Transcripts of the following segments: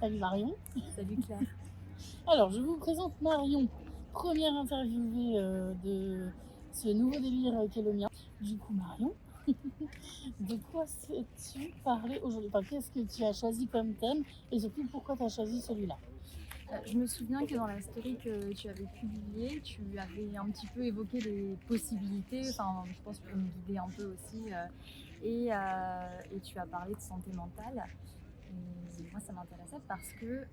Salut Marion. Salut Claire. Alors, je vous présente Marion, première interviewée de ce nouveau délire qu'est le mien. Du coup, Marion, de quoi sais-tu parler aujourd'hui? Enfin, qu'est-ce que tu as choisi comme thème et surtout pourquoi tu as choisi celui-là? Je me souviens que dans la story que tu avais publiée, tu avais un petit peu évoqué des possibilités, enfin je pense pour me guider un peu aussi, et tu as parlé de santé mentale. Et moi ça m'intéressait parce que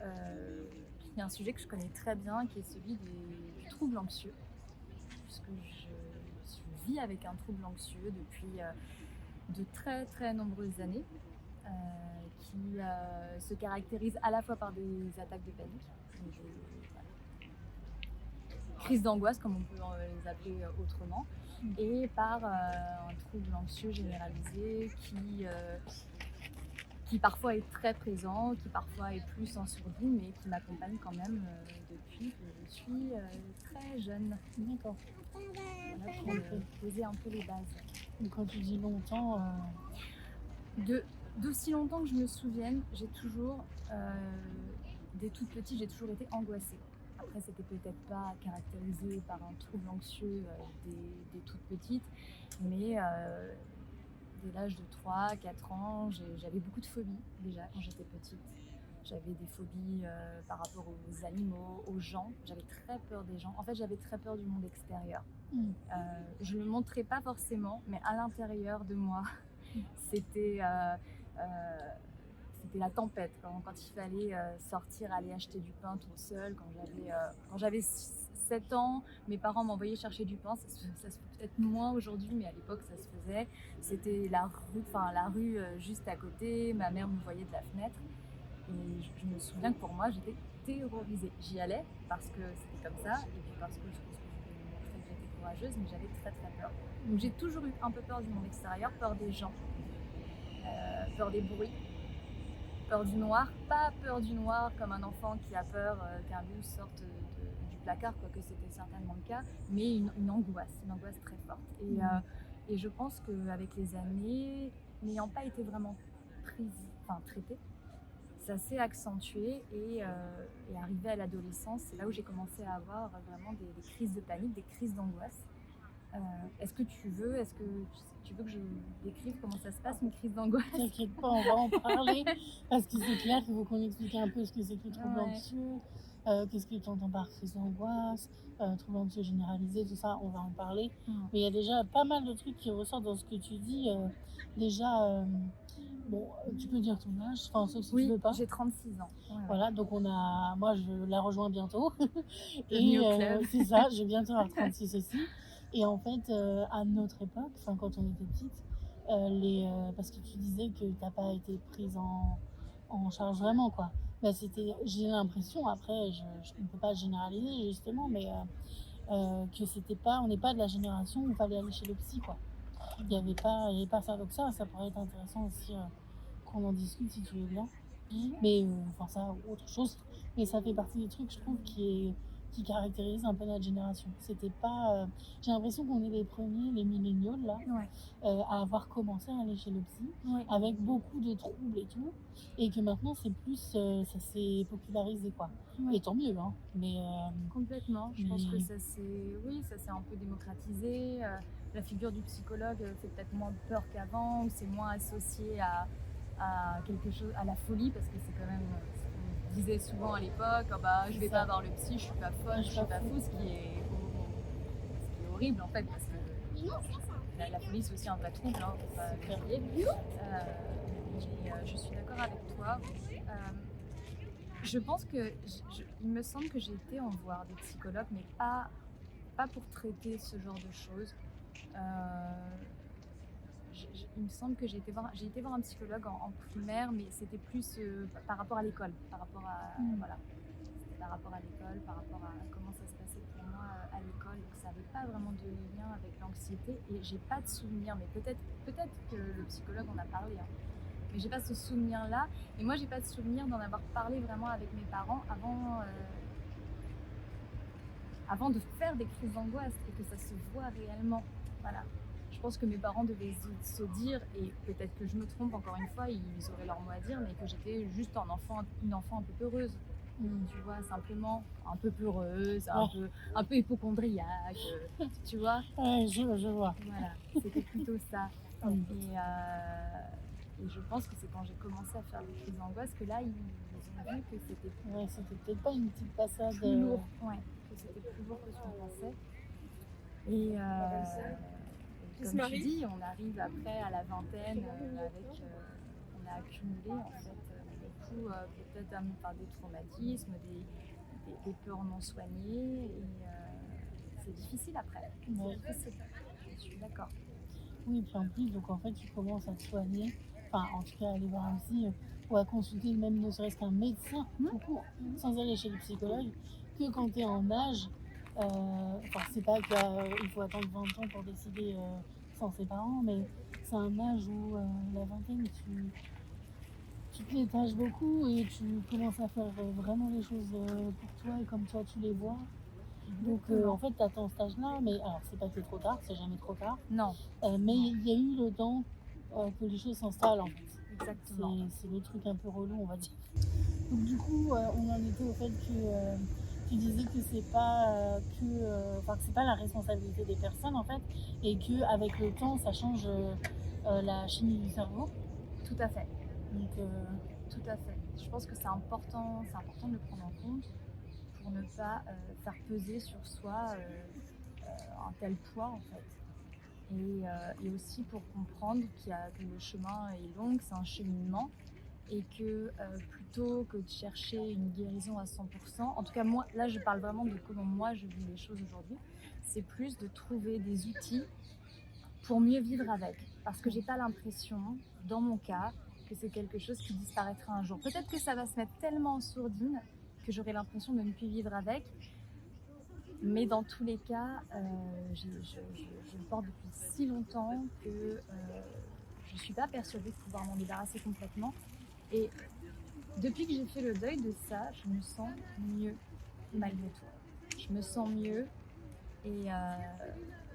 il y a un sujet que je connais très bien qui est celui du trouble anxieux, puisque je vis avec un trouble anxieux depuis de très très nombreuses années. Qui se caractérise à la fois par des attaques de panique, donc voilà, crises d'angoisse comme on peut les appeler autrement, et par un trouble anxieux généralisé qui parfois est très présent, qui parfois est plus en sourdine, mais qui m'accompagne quand même depuis que je suis très jeune. D'accord. Voilà pour poser un peu les bases. Donc, quand tu dis longtemps, D'aussi longtemps que je me souvienne, j'ai toujours, dès toute petite, j'ai toujours été angoissée. Après, c'était peut-être pas caractérisé par un trouble anxieux dès toute petite, mais dès l'âge de 3, 4 ans, j'avais beaucoup de phobies déjà quand j'étais petite. J'avais des phobies par rapport aux animaux, aux gens. J'avais très peur des gens. En fait, j'avais très peur du monde extérieur. Je ne le montrais pas forcément, mais à l'intérieur de moi, c'était c'était la tempête quand il fallait sortir, aller acheter du pain toute seule. Quand j'avais 7 ans, mes parents m'envoyaient chercher du pain. Ça se fait peut-être moins aujourd'hui, mais à l'époque ça se faisait. C'était la rue juste à côté. Ma mère me voyait de la fenêtre. Et je me souviens que pour moi, j'étais terrorisée. J'y allais parce que c'était comme ça, et puis parce que je pense que je voulais montrer que j'étais courageuse, mais j'avais très très peur. Donc j'ai toujours eu un peu peur du monde extérieur, peur des gens, peur des bruits, peur du noir. Pas peur du noir comme un enfant qui a peur qu'un loup sorte du placard, quoique c'était certainement le cas, mais une angoisse très forte. Et je pense qu'avec les années, n'ayant pas été vraiment traitée, ça s'est accentué, et arrivé à l'adolescence, c'est là où j'ai commencé à avoir vraiment des crises de panique, des crises d'angoisse. Est-ce que tu veux que je décrive comment ça se passe, une crise d'angoisse? t'inquiète pas, on va en parler parce que c'est clair qu'il faut qu'on explique un peu ce que c'est que le trouble Ouais. anxieux, qu'est-ce que tu entends par crise d'angoisse, trouble anxieux généralisé, tout ça, on va en parler. Mais il y a déjà pas mal de trucs qui ressortent dans ce que tu dis. Déjà, bon, tu peux dire ton âge, enfin, sauf si tu Oui, veux pas. j'ai 36 ans. Ouais. Voilà, donc moi je la rejoins bientôt. Bienvenue Et au club. c'est ça, je vais bientôt avoir 36 aussi. Et en fait, à notre époque, enfin quand on était petite, parce que tu disais que t'as pas été prise en charge vraiment, quoi. Bah, j'ai l'impression, après, ne peux pas généraliser justement, mais que on n'est pas de la génération où il fallait aller chez le psy, quoi. Il y avait pas ça, donc ça pourrait être intéressant aussi qu'on en discute si tu veux bien. Mais enfin ça ou autre chose, mais ça fait partie des trucs, je trouve, qui caractérisent un peu notre génération. C'était pas j'ai l'impression qu'on est les premiers, les milléniaux là, Ouais. à avoir commencé à aller chez le psy, Ouais. avec beaucoup de troubles et tout, et que maintenant c'est plus ça s'est popularisé, quoi. Ouais. Et tant mieux, hein, mais Complètement. Je pense que ça s'est un peu démocratisé. La figure du psychologue fait peut-être moins peur qu'avant, ou c'est moins associé à quelque chose, à la folie, parce que c'est quand même ce qu'on disait souvent à l'époque. Oh bah, je vais pas voir le psy, je suis pas folle, je suis pas fou, ce qui est horrible en fait, parce que la folie c'est aussi un vrai trouble, hein, faut pas l'oublier. Mais je suis d'accord avec toi. Je pense que il me semble que j'ai été en voir des psychologues, mais pas pour traiter ce genre de choses. Il me semble que j'ai été voir un psychologue en primaire, mais c'était plus par rapport à l'école, voilà, c'était par rapport à l'école, par rapport à comment ça se passait pour moi à l'école. Donc ça n'avait pas vraiment de lien avec l'anxiété, et j'ai pas de souvenir, mais peut-être que le psychologue en a parlé, hein. Mais j'ai pas ce souvenir-là, et moi j'ai pas de souvenir d'en avoir parlé vraiment avec mes parents avant de faire des crises d'angoisse et que ça se voit réellement. Voilà. Je Je pense que mes parents devaient se dire, et peut-être que je me trompe encore une fois, ils auraient leur mot à dire, mais que j'étais juste une enfant un peu peureuse. Tu vois, simplement un peu peureuse, un peu hypochondriaque, tu vois. Ouais, je vois. Voilà, c'était plutôt ça. Mm. Et je pense que c'est quand j'ai commencé à faire des crises d'angoisse que là, ils ont vu que c'était Ouais, c'était peut-être pas une petite passade. plus lourd, ouais, que c'était plus lourd que ce qu'on pensait. Et comme tu dis, on arrive après à la vingtaine on a accumulé en fait beaucoup peut-être des traumatismes, des peurs non soignées et c'est difficile après. Ouais. C'est difficile. Je suis d'accord. Oui, puis en plus, donc en fait, tu commences à te soigner, enfin, en tout cas, à aller voir un psy ou à consulter même ne serait-ce qu'un médecin tout court, sans aller chez le psychologue, que quand tu es en âge. Enfin, c'est pas qu'il faut attendre 20 ans pour décider sans ses parents, mais c'est un âge où la vingtaine, tu te détaches beaucoup et tu commences à faire vraiment les choses pour toi et comme toi tu les vois. Donc en fait, tu attends cet âge-là, mais alors c'est pas que c'est trop tard, c'est jamais trop tard. Non, Mais il y a eu le temps que les choses s'installent en fait. exactement. C'est le truc un peu relou, on va dire. Donc du coup, on en était au fait que tu disais que c'est pas que c'est pas la responsabilité des personnes en fait, et que avec le temps, ça change la chimie du cerveau. Tout à fait. Donc Tout à fait. Je pense que c'est important de le prendre en compte pour ne pas faire peser sur soi un tel poids en fait. Et aussi pour comprendre que le chemin est long, que c'est un cheminement et que plutôt que de chercher une guérison à 100%, en tout cas moi, là je parle vraiment de comment moi je vis les choses aujourd'hui, c'est plus de trouver des outils pour mieux vivre avec. Parce que j'ai pas l'impression, dans mon cas, que c'est quelque chose qui disparaîtra un jour. Peut-être que ça va se mettre tellement en sourdine que j'aurai l'impression de ne plus vivre avec. Mais dans tous les cas, je le porte depuis si longtemps que je ne suis pas persuadée de pouvoir m'en débarrasser complètement. Et depuis que j'ai fait le deuil de ça, je me sens mieux malgré tout. Je me sens mieux et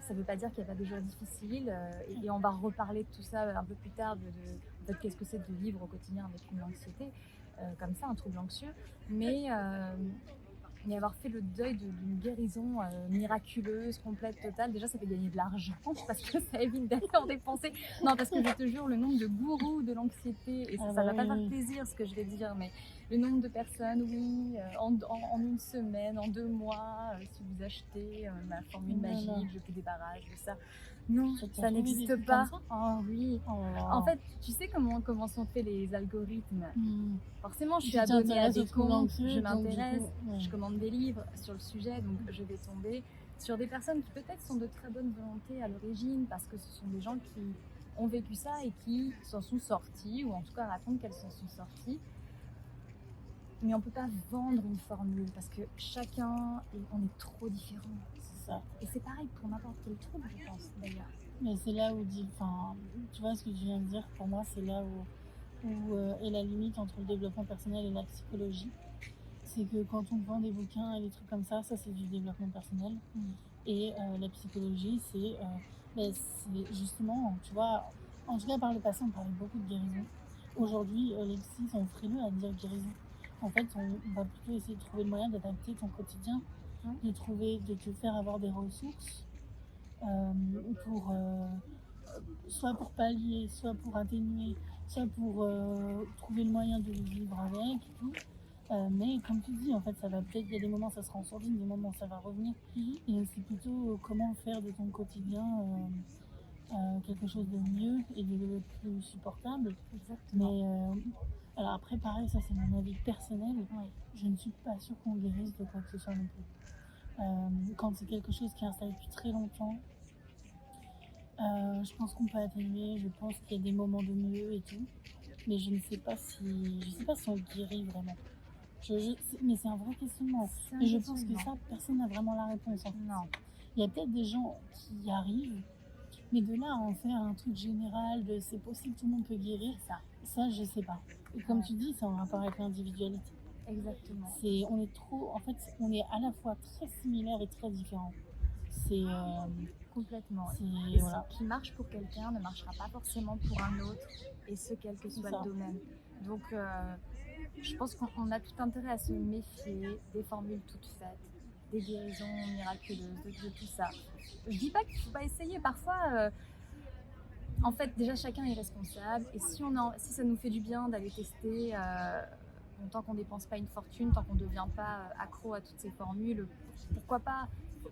ça ne veut pas dire qu'il n'y a pas des jours difficiles. Et on va reparler de tout ça un peu plus tard, de qu'est-ce que c'est de vivre au quotidien avec une anxiété, comme ça, un trouble anxieux. Mais avoir fait le deuil d'une guérison miraculeuse, complète, totale, déjà ça fait gagner de l'argent parce que ça évite d'aller en dépenser. Non, parce que je te jure, le nombre de gourous de l'anxiété, et ça va pas faire plaisir ce que je vais dire, mais le nombre de personnes, en une semaine, en 2 mois, si vous achetez ma formule magique, je vous débarrasse de ça. Non, ça n'existe pas. Oh oui. Oh. En fait, tu sais comment sont faits les algorithmes. Forcément, je suis abonnée à des comptes, je m'intéresse, je commande des livres sur le sujet, donc je vais tomber sur des personnes qui peut-être sont de très bonne volonté à l'origine, parce que ce sont des gens qui ont vécu ça et qui s'en sont sortis, ou en tout cas racontent qu'elles s'en sont sorties. Mais on ne peut pas vendre une formule parce que chacun, on est trop différents. C'est ça. Et c'est pareil pour n'importe quel trouble, je pense, d'ailleurs. Mais c'est là où, tu vois ce que tu viens de dire, pour moi, c'est là où est la limite entre le développement personnel et la psychologie. C'est que quand on vend des bouquins et des trucs comme ça c'est du développement personnel. Et la psychologie, c'est justement, tu vois, en tout cas par le passé, on parlait beaucoup de guérison. Aujourd'hui, les psys sont frileux à dire guérison. En fait, on va plutôt essayer de trouver le moyen d'adapter ton quotidien, de te faire avoir des ressources pour soit pour pallier, soit pour atténuer, soit pour trouver le moyen de vivre avec et tout. Mais comme tu dis, en fait, ça va peut-être, il y a des moments ça sera en sourdine, des moments ça va revenir. Et c'est plutôt comment faire de ton quotidien quelque chose de mieux et de plus supportable. Exactement. Mais alors après, pareil, ça c'est mon avis personnel. Je ne suis pas sûre qu'on guérisse de quoi que ce soit non plus. Quand c'est quelque chose qui est installé depuis très longtemps, je pense qu'on peut atténuer, je pense qu'il y a des moments de mieux et tout. Mais je ne sais pas si on guérit vraiment. Mais c'est un vrai questionnement. Et je pense que ça, personne n'a vraiment la réponse. En fait. Non. Il y a peut-être des gens qui y arrivent, mais de là à en faire un truc général, de c'est possible, tout le monde peut guérir, ça je sais pas. Et comme tu dis, c'est en rapport avec l'individualité. Exactement. On est à la fois très similaires et très différents. C'est Complètement. C'est Et voilà, ce qui marche pour quelqu'un ne marchera pas forcément pour un autre, et ce, quel que c'est soit ça. le domaine. Donc, je pense qu'on a tout intérêt à se méfier des formules toutes faites, des guérisons miraculeuses, de tout ça. Je dis pas qu'il faut pas essayer. Parfois, en fait, déjà chacun est responsable. Et si ça nous fait du bien d'aller tester, bon, tant qu'on dépense pas une fortune, tant qu'on ne devient pas accro à toutes ces formules, pourquoi pas.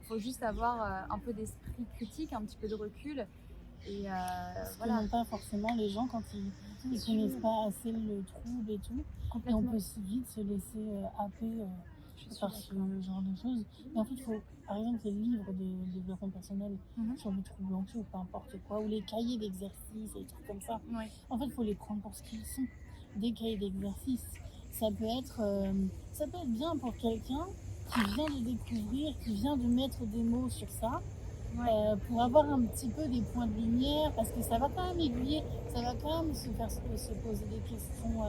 Faut juste avoir un peu d'esprit critique, un petit peu de recul. Et Ce que voilà. n'ont pas forcément les gens quand ils Bien sûr, connaissent pas assez le trouble et tout. Et on complètement. peut si vite se laisser happer Je suis par d'accord. ce genre de choses. Et en fait, il faut, par exemple, les livres de développement personnel Mhm. sur le trouble anxieux ou peu importe quoi, ou les cahiers d'exercices et des trucs comme ça. Ouais. En fait, il faut les prendre pour ce qu'ils sont. Des cahiers d'exercices. Ça peut être bien pour quelqu'un qui vient de découvrir, qui vient de mettre des mots sur ça, Ouais. pour avoir un petit peu des points de lumière, parce que ça va quand même aiguiller, ça va quand même se poser des questions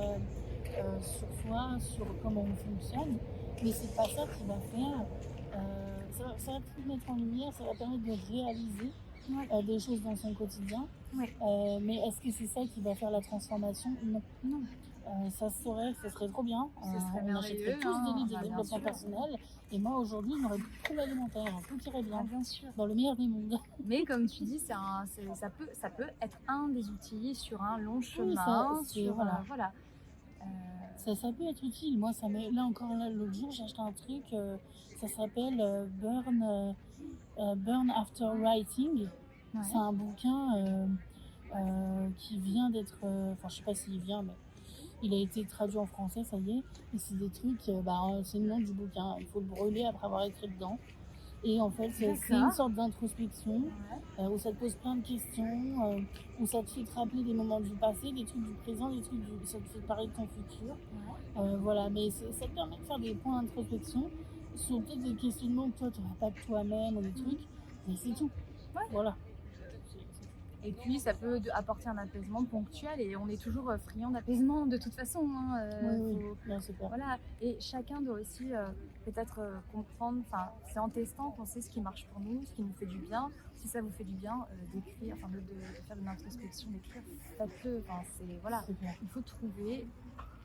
sur soi, sur comment on fonctionne, mais c'est pas ça qui va faire, ça va tout mettre en lumière, ça va permettre de réaliser Ouais. des choses dans son quotidien, Ouais. mais est-ce que c'est ça qui va faire la transformation? Non. Non. Ça serait trop bien. Ce serait On achèterait merveilleux, tous des livres de bien développement sûr. personnel. Et moi, aujourd'hui, je n'aurais plus de troubles alimentaires. Tout irait Ah, bien. bien sûr. Dans le meilleur des mondes. Mais comme tu dis, ça peut être un des outils sur un long Oui, chemin. voilà. Voilà. Euh, Ça peut être utile. Moi, là encore, l'autre jour, j'ai acheté un truc. Ça s'appelle Burn After Writing. ouais. C'est un bouquin qui vient d'être. Enfin, je sais pas s'il vient, mais il a été traduit en français, ça y est. Et c'est des trucs. C'est le nom du bouquin. Il faut le brûler après avoir écrit dedans. Et en fait, c'est une D'accord. sorte d'introspection Ouais. où ça te pose plein de questions, où ça te fait te rappeler des moments du passé, des trucs du présent, ça te fait parler de ton futur. Ouais. Voilà, mais ça te permet de faire des points d'introspection sur peut-être des questionnements que toi, tu n'auras pas de toi-même ou des trucs, mais c'est tout. Ouais. Voilà. Et puis ça peut apporter un apaisement ponctuel, et on est toujours friand d'apaisement de toute façon. Oui, Faut- non, c'est clair. Voilà. Et chacun doit aussi peut-être comprendre, enfin c'est en testant qu'on sait ce qui marche pour nous, ce qui nous fait du bien. Si ça vous fait du bien d'écrire, enfin de faire une introspection, d'écrire, faites-le. Enfin, voilà. C'est clair. Il faut trouver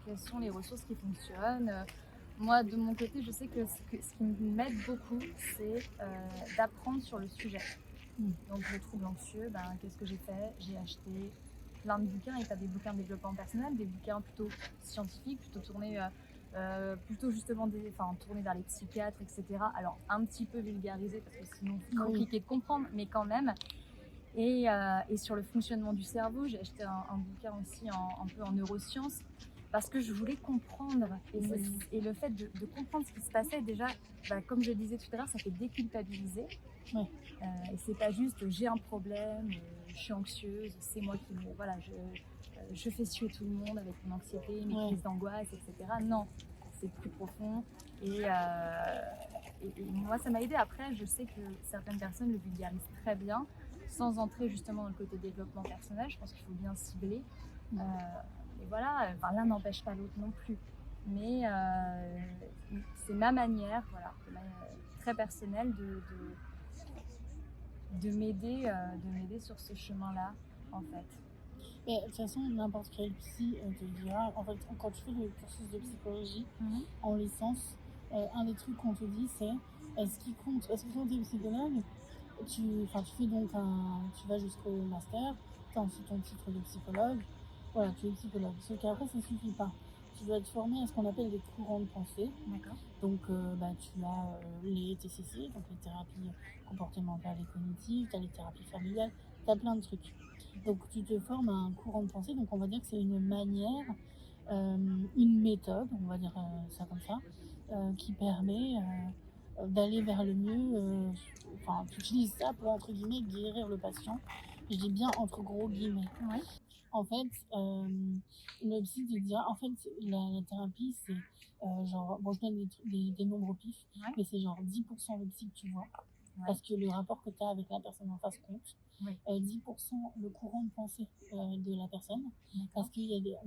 quelles sont les ressources qui fonctionnent. Moi, de mon côté, je sais que ce qui m'aide beaucoup, c'est d'apprendre sur le sujet. Donc le trouble anxieux, qu'est-ce que j'ai fait? J'ai acheté plein de bouquins, et tu as des bouquins de développement personnel, des bouquins plutôt scientifiques, plutôt tournés, plutôt justement tournés vers les psychiatres, etc. Alors un petit peu vulgarisés parce que sinon c'est compliqué de comprendre, mais quand même. Et sur le fonctionnement du cerveau, j'ai acheté un bouquin aussi un peu en neurosciences, parce que je voulais comprendre. Et le fait de comprendre ce qui se passait, déjà, comme je le disais tout à l'heure, ça fait déculpabiliser. Ouais. Et c'est pas juste j'ai un problème, je suis anxieuse, c'est moi qui je fais suer tout le monde avec mon anxiété, mes crises d'angoisse, etc. Non, c'est plus profond. Et moi, ça m'a aidé. Après, je sais que certaines personnes le vulgarisent très bien, sans entrer justement dans le côté développement personnel. Je pense qu'il faut bien cibler. Et voilà, l'un n'empêche pas l'autre non plus. Mais c'est ma manière, voilà, très personnelle de m'aider sur ce chemin-là, en fait. Mais de toute façon, n'importe quel psy te dira, en fait, quand tu fais le cursus de psychologie en licence, un des trucs qu'on te dit, c'est ce qui compte, parce que quand tu es psychologue, tu fais donc tu vas jusqu'au master, tu as ensuite ton titre de psychologue, voilà, tu es psychologue. Sauf qu'après, ça suffit pas. Tu dois te former à ce qu'on appelle des courants de pensée. D'accord. Donc, tu as les TCC, donc les thérapies comportementales et cognitives, tu as les thérapies familiales, tu as plein de trucs. Donc, tu te formes à un courant de pensée, donc on va dire que c'est une manière, une méthode, on va dire ça comme ça, qui permet d'aller vers le mieux. Tu utilises ça pour, entre guillemets, guérir le patient. Je dis bien entre gros guillemets. Ouais. En fait, le psy te dira, en fait, la thérapie, c'est je donne des nombres au pif, mais c'est genre 10% le psy que tu vois, parce que le rapport que tu as avec la personne en face compte, 10% le courant de pensée de la personne, parce qu'il y a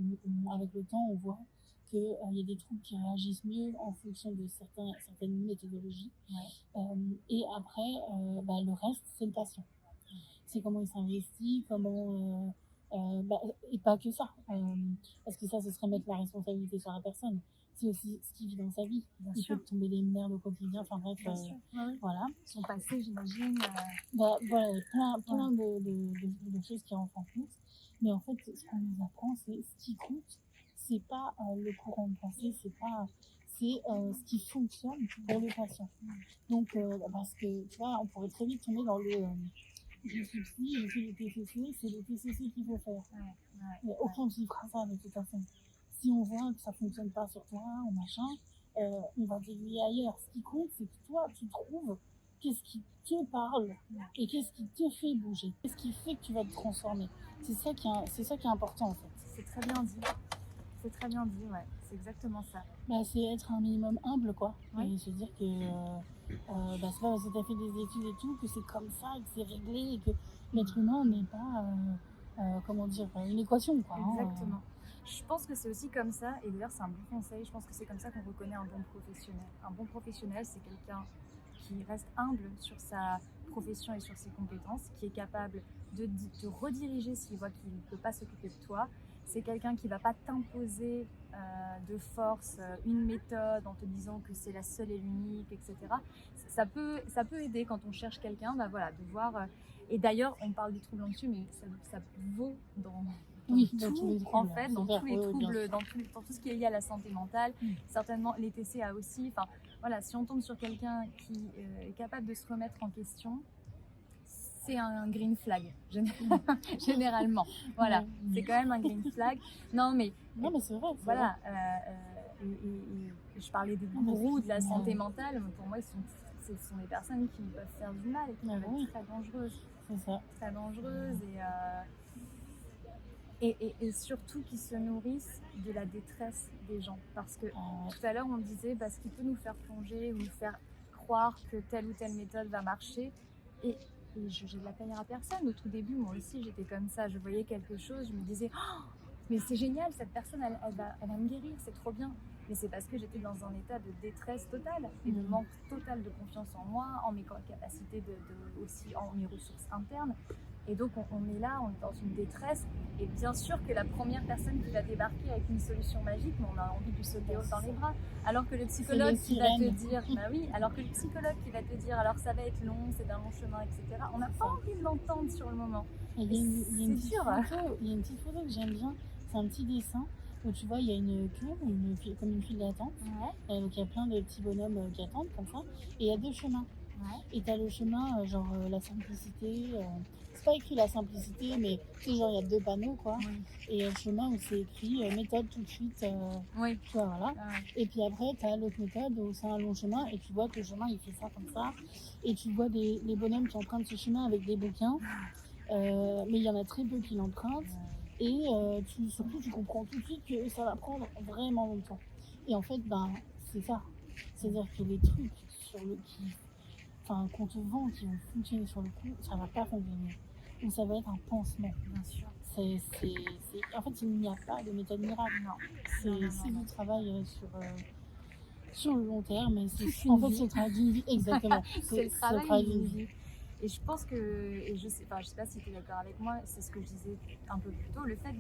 avec le temps, on voit qu'il y a des troubles qui réagissent mieux en fonction de certaines méthodologies. Et après, le reste, c'est le patient. C'est comment il s'investit, et pas que ça. Parce que ça, ce serait mettre la responsabilité sur la personne. C'est aussi ce qu'il vit dans sa vie. Il peut tomber les merdes au quotidien, enfin bref, voilà. Son passé, j'imagine. Voilà, il y a plein de choses qui rentrent en compte. Mais en fait, ce qu'on nous apprend, c'est ce qui compte, c'est pas le courant de pensée, c'est ce qui fonctionne pour le patient. Donc, parce que, tu vois, on pourrait très vite tomber dans le je suis psy, je fais des TCC, c'est les TCC qu'il faut faire. Il n'y a aucun qui fera ça de toute façon. Si on voit que ça ne fonctionne pas sur toi, ou machin, on va t'aiguiller ailleurs. Ce qui compte, c'est que toi, tu trouves qu'est-ce qui te parle et qu'est-ce qui te fait bouger. Qu'est-ce qui fait que tu vas te transformer. C'est ça qui est important en fait. C'est très bien dit. C'est très bien dit, ouais. C'est exactement ça. C'est être un minimum humble, quoi. Et se dire que c'est pas parce que tu as fait des études et tout que c'est comme ça, que c'est réglé et que l'être humain n'est pas, une équation, quoi. Exactement. Je pense que c'est aussi comme ça, et d'ailleurs c'est un bon conseil, je pense que c'est comme ça qu'on reconnaît un bon professionnel. Un bon professionnel, c'est quelqu'un qui reste humble sur sa profession et sur ses compétences, qui est capable de te rediriger s'il voit qu'il ne peut pas s'occuper de toi. C'est quelqu'un qui ne va pas t'imposer de force une méthode en te disant que c'est la seule et l'unique, etc. Ça peut aider quand on cherche quelqu'un, de voir... et d'ailleurs, on parle des troubles anxieux, mais ça vaut dans tous les troubles, en fait, dans tous les troubles, dans tout ce qui est lié à la santé mentale, certainement les TCA aussi. Enfin, voilà, si on tombe sur quelqu'un qui est capable de se remettre en question, c'est un green flag, généralement. Voilà, c'est quand même un green flag. Non, mais c'est vrai. Voilà, et je parlais des gourous de la santé mentale. Pour moi, ce sont des personnes qui peuvent faire du mal et qui peuvent être très dangereuses. C'est ça. Très dangereuses et surtout qui se nourrissent de la détresse des gens. Parce que tout à l'heure, on disait ce qui peut nous faire plonger ou nous faire croire que telle ou telle méthode va marcher. Et j'ai de la peine à personne. Au tout début, moi aussi, j'étais comme ça. Je voyais quelque chose, je me disais mais c'est génial, cette personne, elle va me guérir, c'est trop bien. Mais c'est parce que j'étais dans un état de détresse totale et de manque total de confiance en moi, en mes capacités, aussi en mes ressources internes. Et donc on est là, on est dans une détresse. Et bien sûr que la première personne qui va débarquer avec une solution magique, on a envie de lui sauter dans les bras. Alors que le psychologue qui va te dire, alors ça va être long, c'est un long chemin, etc. On n'a pas envie de l'entendre sur le moment. Il y a une petite photo que j'aime bien, c'est un petit dessin où tu vois il y a une queue, comme une file d'attente. Donc il y a plein de petits bonhommes qui attendent comme ça, et il y a deux chemins. Et t'as le chemin la simplicité, c'est pas écrit la simplicité, mais tu sais, genre il y a deux panneaux quoi. Et il y a le chemin où c'est écrit méthode tout de suite, tu vois, voilà. Et puis après t'as l'autre méthode où c'est un long chemin et tu vois que le chemin il fait ça comme ça, et tu vois les bonhommes qui empruntent ce chemin avec des bouquins, mais il y en a très peu qui l'empruntent. Et surtout tu comprends tout de suite que ça va prendre vraiment longtemps. Et en fait c'est ça, c'est-à-dire que les trucs qu'on te vend, qui vont fonctionner sur le coup, ça va pas fonctionner. Donc ça va être un pansement. Bien sûr. En fait, il n'y a pas de méthode miracle. C'est du travail sur le long terme. C'est le travail d'une vie. Exactement. C'est le travail d'une vie. Et je pense que, je sais pas si tu es d'accord avec moi, c'est ce que je disais un peu plus tôt, le fait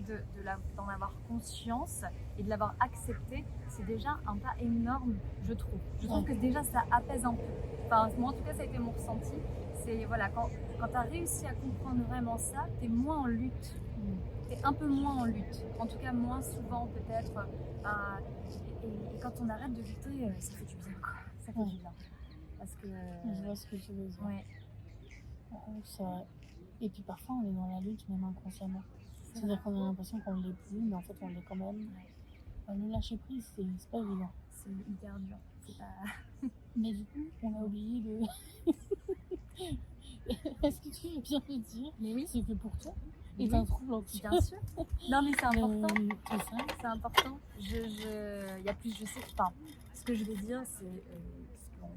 d'en avoir conscience et de l'avoir accepté, c'est déjà un pas énorme, je trouve. Je trouve que déjà ça apaise un peu. Enfin, moi en tout cas, ça a été mon ressenti. C'est voilà, quand tu as réussi à comprendre vraiment ça, tu es moins en lutte. Tu es un peu moins en lutte. En tout cas, moins souvent peut-être. Et quand on arrête de lutter, ça fait du bien, quoi. Ça fait du bien. Parce que... Je vois ce que tu veux dire. Ouais. C'est vrai. Et puis parfois on est dans la lutte même inconsciemment. C'est-à-dire qu'on a l'impression qu'on ne l'est plus, mais en fait on l'est quand même. Le lâcher prise, c'est pas évident. C'est hyper dur. Mais du coup, on a oublié de. Est-ce que tu veux bien me dire? Mais oui. C'est que pour toi est un trouble anxieux. Bien sûr. Non mais c'est important. C'est ça. C'est important. Il y a plus, je sais. Enfin, ce que je vais dire, c'est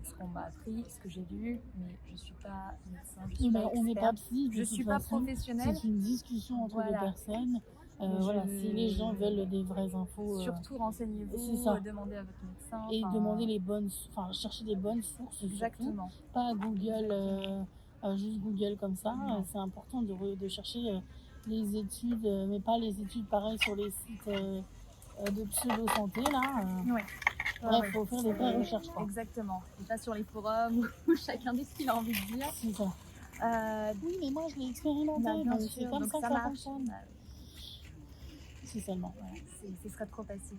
ce qu'on m'a appris, ce que j'ai lu, mais je suis pas médecin, je suis pas experte. On n'est pas psy, je suis pas professionnelle. C'est une discussion entre deux personnes. Mais Voilà, si les gens veulent des vraies infos, surtout c'est renseignez-vous, ça. demandez à votre médecin. Et Enfin, demander les bonnes, enfin chercher des bonnes sources surtout, exactement. pas Google, juste Google comme ça. Non. C'est important de chercher les études, mais pas les études pareilles sur les sites de pseudo-santé là. Ouais. Ouais, Bref, ouais, faut faire des vraies recherches quoi. exactement. Et pas sur les forums où chacun dit ce qu'il a envie de dire. C'est ça. Oui, mais moi je l'ai Bah, expérimenté, bien donc c'est sûr, comme donc ça que ça ça marche. fonctionne. Bah, C'est seulement. voilà, ce serait trop facile.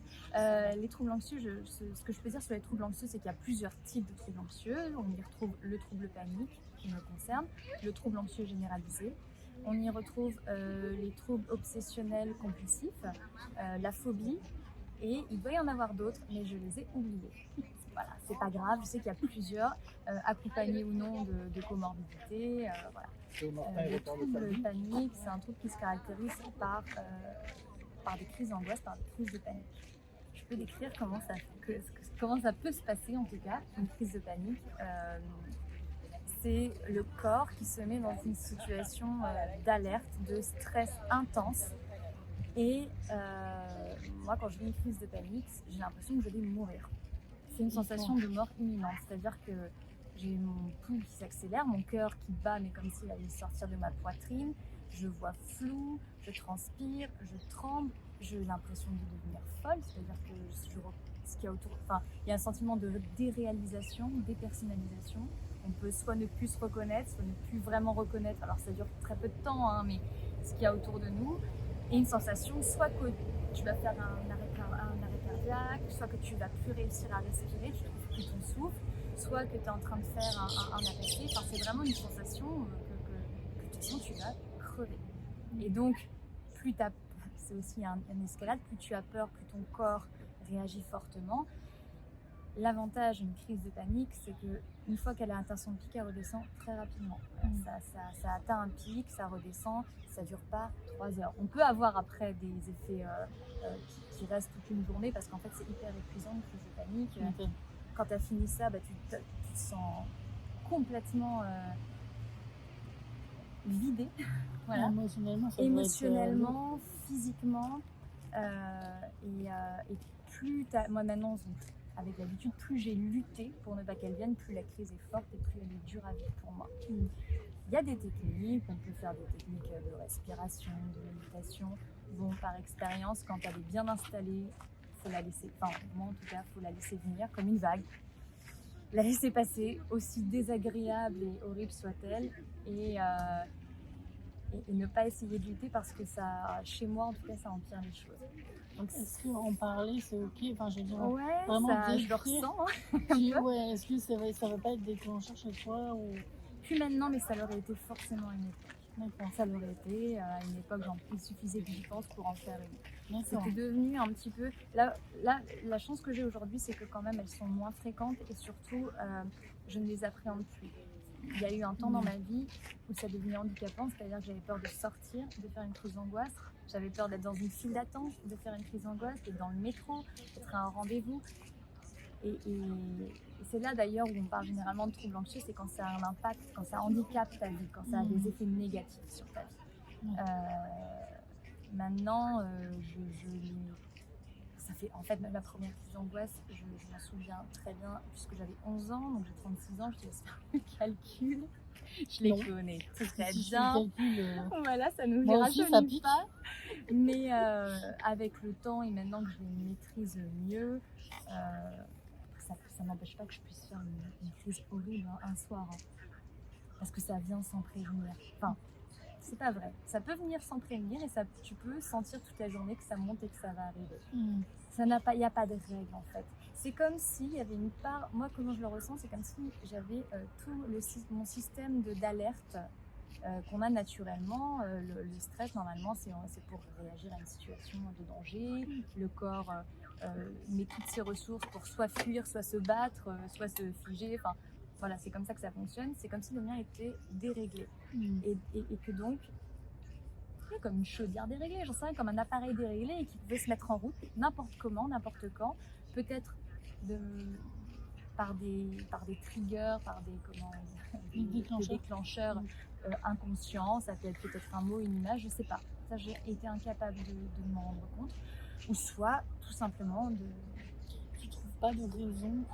Les troubles anxieux, ce que je peux dire sur les troubles anxieux, c'est qu'il y a plusieurs types de troubles anxieux. On y retrouve le trouble panique, qui me concerne, le trouble anxieux généralisé. On y retrouve les troubles obsessionnels compulsifs, la phobie, et il doit y en avoir d'autres, mais je les ai oubliés. Voilà, c'est pas grave, je sais qu'il y a plusieurs, accompagnés ou non de comorbidités. Voilà. Le trouble panique, c'est un trouble qui se caractérise par des crises d'angoisse, par des crises de panique. Je peux décrire comment ça peut se passer, en tout cas, une crise de panique. C'est le corps qui se met dans une situation d'alerte, de stress intense. Et moi, quand je vis une crise de panique, j'ai l'impression que je vais mourir. C'est une sensation de mort imminente, c'est-à-dire que j'ai mon pouls qui s'accélère, mon cœur qui bat, mais comme s'il allait sortir de ma poitrine. Je vois flou, je transpire, je tremble, j'ai l'impression de devenir folle, c'est-à-dire que ce qu'il y a autour, enfin, il y a un sentiment de déréalisation, dépersonnalisation. On peut soit ne plus se reconnaître, soit ne plus vraiment reconnaître. Alors ça dure très peu de temps, hein, mais ce qu'il y a autour de nous. Et une sensation, soit que tu vas faire un arrêt cardiaque, soit que tu vas plus réussir à respirer, tu trouves plus ton souffle, soit que tu es en train de faire un AVC. Enfin, c'est vraiment une sensation que tu sens que tu vas crever. Et donc, c'est aussi une escalade, plus tu as peur, plus ton corps réagit fortement. L'avantage d'une crise de panique, c'est qu'une fois qu'elle a atteint son pic, elle redescend très rapidement. Ça atteint un pic, ça redescend, ça ne dure pas 3 heures. On peut avoir après des effets qui restent toute une journée, parce qu'en fait c'est hyper épuisant une crise de panique. Ok. Quand tu as fini ça, tu te sens complètement vidé. Voilà. Émotionnellement, physiquement. Et plus moi maintenant, avec l'habitude, plus j'ai lutté pour ne pas qu'elle vienne, plus la crise est forte et plus elle est dure à vivre pour moi. Il y a des techniques, on peut faire des techniques de respiration, de méditation. Bon, par expérience, quand elle est bien installée, faut la laisser, enfin moi en tout cas, faut la laisser venir comme une vague. La laisser passer, aussi désagréable et horrible soit-elle, et ne pas essayer de lutter, parce que ça, chez moi en tout cas, ça empire les choses. Donc, est-ce qu'en parler c'est ok? Enfin, je veux dire, ouais, vraiment ça, je le ressens. Ouais, est-ce que ça va pas être déclencheur chez toi ou... Plus maintenant, mais ça l'aurait été forcément à une époque. D'accord. Ça l'aurait été à une époque, il suffisait que j'y pense pour en faire une. D'accord. C'était devenu un petit peu... Là, la chance que j'ai aujourd'hui, c'est que quand même elles sont moins fréquentes, et surtout, je ne les appréhende plus. Il y a eu un temps dans ma vie où ça devenait handicapant, c'est-à-dire que j'avais peur de sortir, de faire une crise d'angoisse. J'avais peur d'être dans une file d'attente, de faire une crise d'angoisse, d'être dans le métro, d'être à un rendez-vous. Et c'est là d'ailleurs où on parle généralement de troubles anxieux, c'est quand ça a un impact, quand ça handicape ta vie, quand ça a des effets négatifs sur ta vie. Maintenant, ça fait, en fait, même la première crise d'angoisse, je m'en souviens très bien, puisque j'avais 11 ans, donc j'ai 36 ans, je te laisse faire le calcul. Je les connais très bien. Voilà, ça nous rajeunit pas. Mais avec le temps et maintenant que je les maîtrise mieux, ça n'empêche pas que je puisse faire une crise horrible un soir. Hein. Parce que ça vient sans prévenir. Enfin, c'est pas vrai. Ça peut venir sans prévenir, et tu peux sentir toute la journée que ça monte et que ça va arriver. Il n'y a pas de règle en fait. C'est comme s'il y avait une part, moi comment je le ressens, c'est comme si j'avais mon système d'alerte qu'on a naturellement. Le stress, normalement, c'est pour réagir à une situation de danger. Le corps met toutes ses ressources pour soit fuir, soit se battre, soit se figer. Enfin, voilà, c'est comme ça que ça fonctionne. C'est comme si le mien était déréglé. Et que donc, comme une chaudière déréglée, j'en sais rien, comme un appareil déréglé, et qui pouvait se mettre en route n'importe comment, n'importe quand, peut-être par des triggers, par des déclencheurs inconscients. Ça peut être peut-être un mot, une image, je sais pas. Ça, j'ai été incapable de m'en rendre compte. Ou soit, tout simplement, Tu trouves pas de raison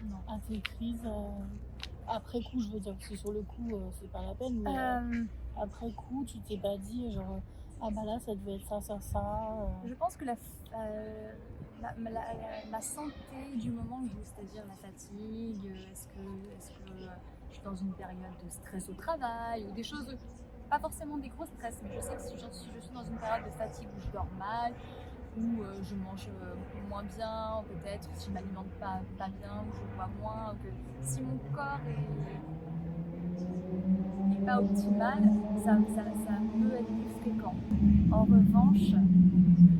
non. à tes crises après coup, je veux dire, parce que sur le coup, c'est pas la peine, mais après coup, tu t'es pas dit, genre, ah bah là, ça devait être ça, ça, ça. Je pense que la santé du moment joue, c'est-à-dire la fatigue, est-ce que je suis dans une période de stress au travail ou des choses, pas forcément des gros stress, mais je sais que si je suis dans une période de fatigue où je dors mal, où je mange moins bien, peut-être si je m'alimente pas bien, ou je bois moins, ou que si mon corps est pas optimal, ça peut être plus fréquent. En revanche,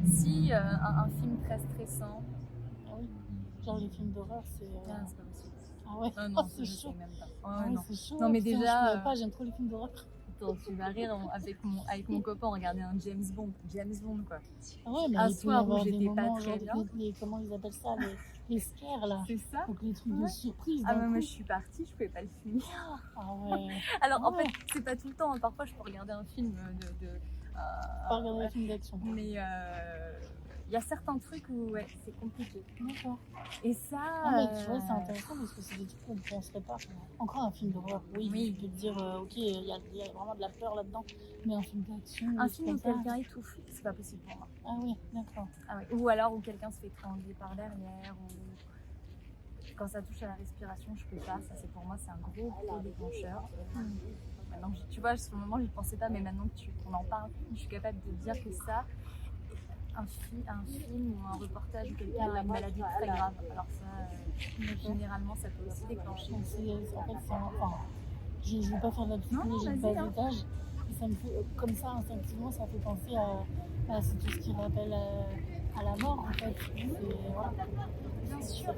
si un film très stressant, Ah oui, genre les films d'horreur, c'est. c'est pas possible. Ah ouais, Ah non, c'est je chaud. sais même pas. Ah Ouais, ouais, non. c'est chaud. Non, mais putain, déjà, je pourrais pas, j'aime trop les films d'horreur. attends, tu vas rire, avec mon copain, on regardait un James Bond. James Bond, quoi. Ah ouais, mais Un il peut y soir où avoir des j'étais pas moments, très genre, bien. comment ils appellent ça, les scares là. C'est ça. Donc les trucs de Ouais. surprise. Ah, d'un mais moi, coup. je suis partie, je pouvais pas le finir. Ah ouais. Alors, en Ouais. fait, c'est pas tout le temps. Parfois, je peux regarder un film Pas regarder les films d'action. mais il y a certains trucs où, ouais, c'est compliqué. D'accord. Et ça. Non, mais tu vois, c'est intéressant parce que c'est des trucs qu'on ne penserait pas. Encore un film d'horreur, oui, Oui. tu peux te dire, ok, il y a vraiment de la peur là-dedans, mais un film d'action. Un des film trucs où comme ça. quelqu'un étouffe, c'est pas possible pour moi. Ah oui, d'accord. Ah ouais. Ou alors où quelqu'un se fait étrangler par derrière, ou quand ça touche à la respiration, je peux pas. Ça, c'est pour moi, c'est un gros déclencheur. Maintenant, tu vois, sur le moment, je ne pensais pas, mais maintenant qu'on en parle, je suis capable de dire que ça, un film ou un reportage où quelqu'un a une maladie très grave, alors ça, généralement, ça peut aussi déclencher. Donc en fait, enfin, je ne veux pas faire de la psychologie de bas étage, mais ça me fait, comme ça, instinctivement, ça fait penser à c'est tout ce qui rappelle à la mort, en fait. Voilà. Bien sûr,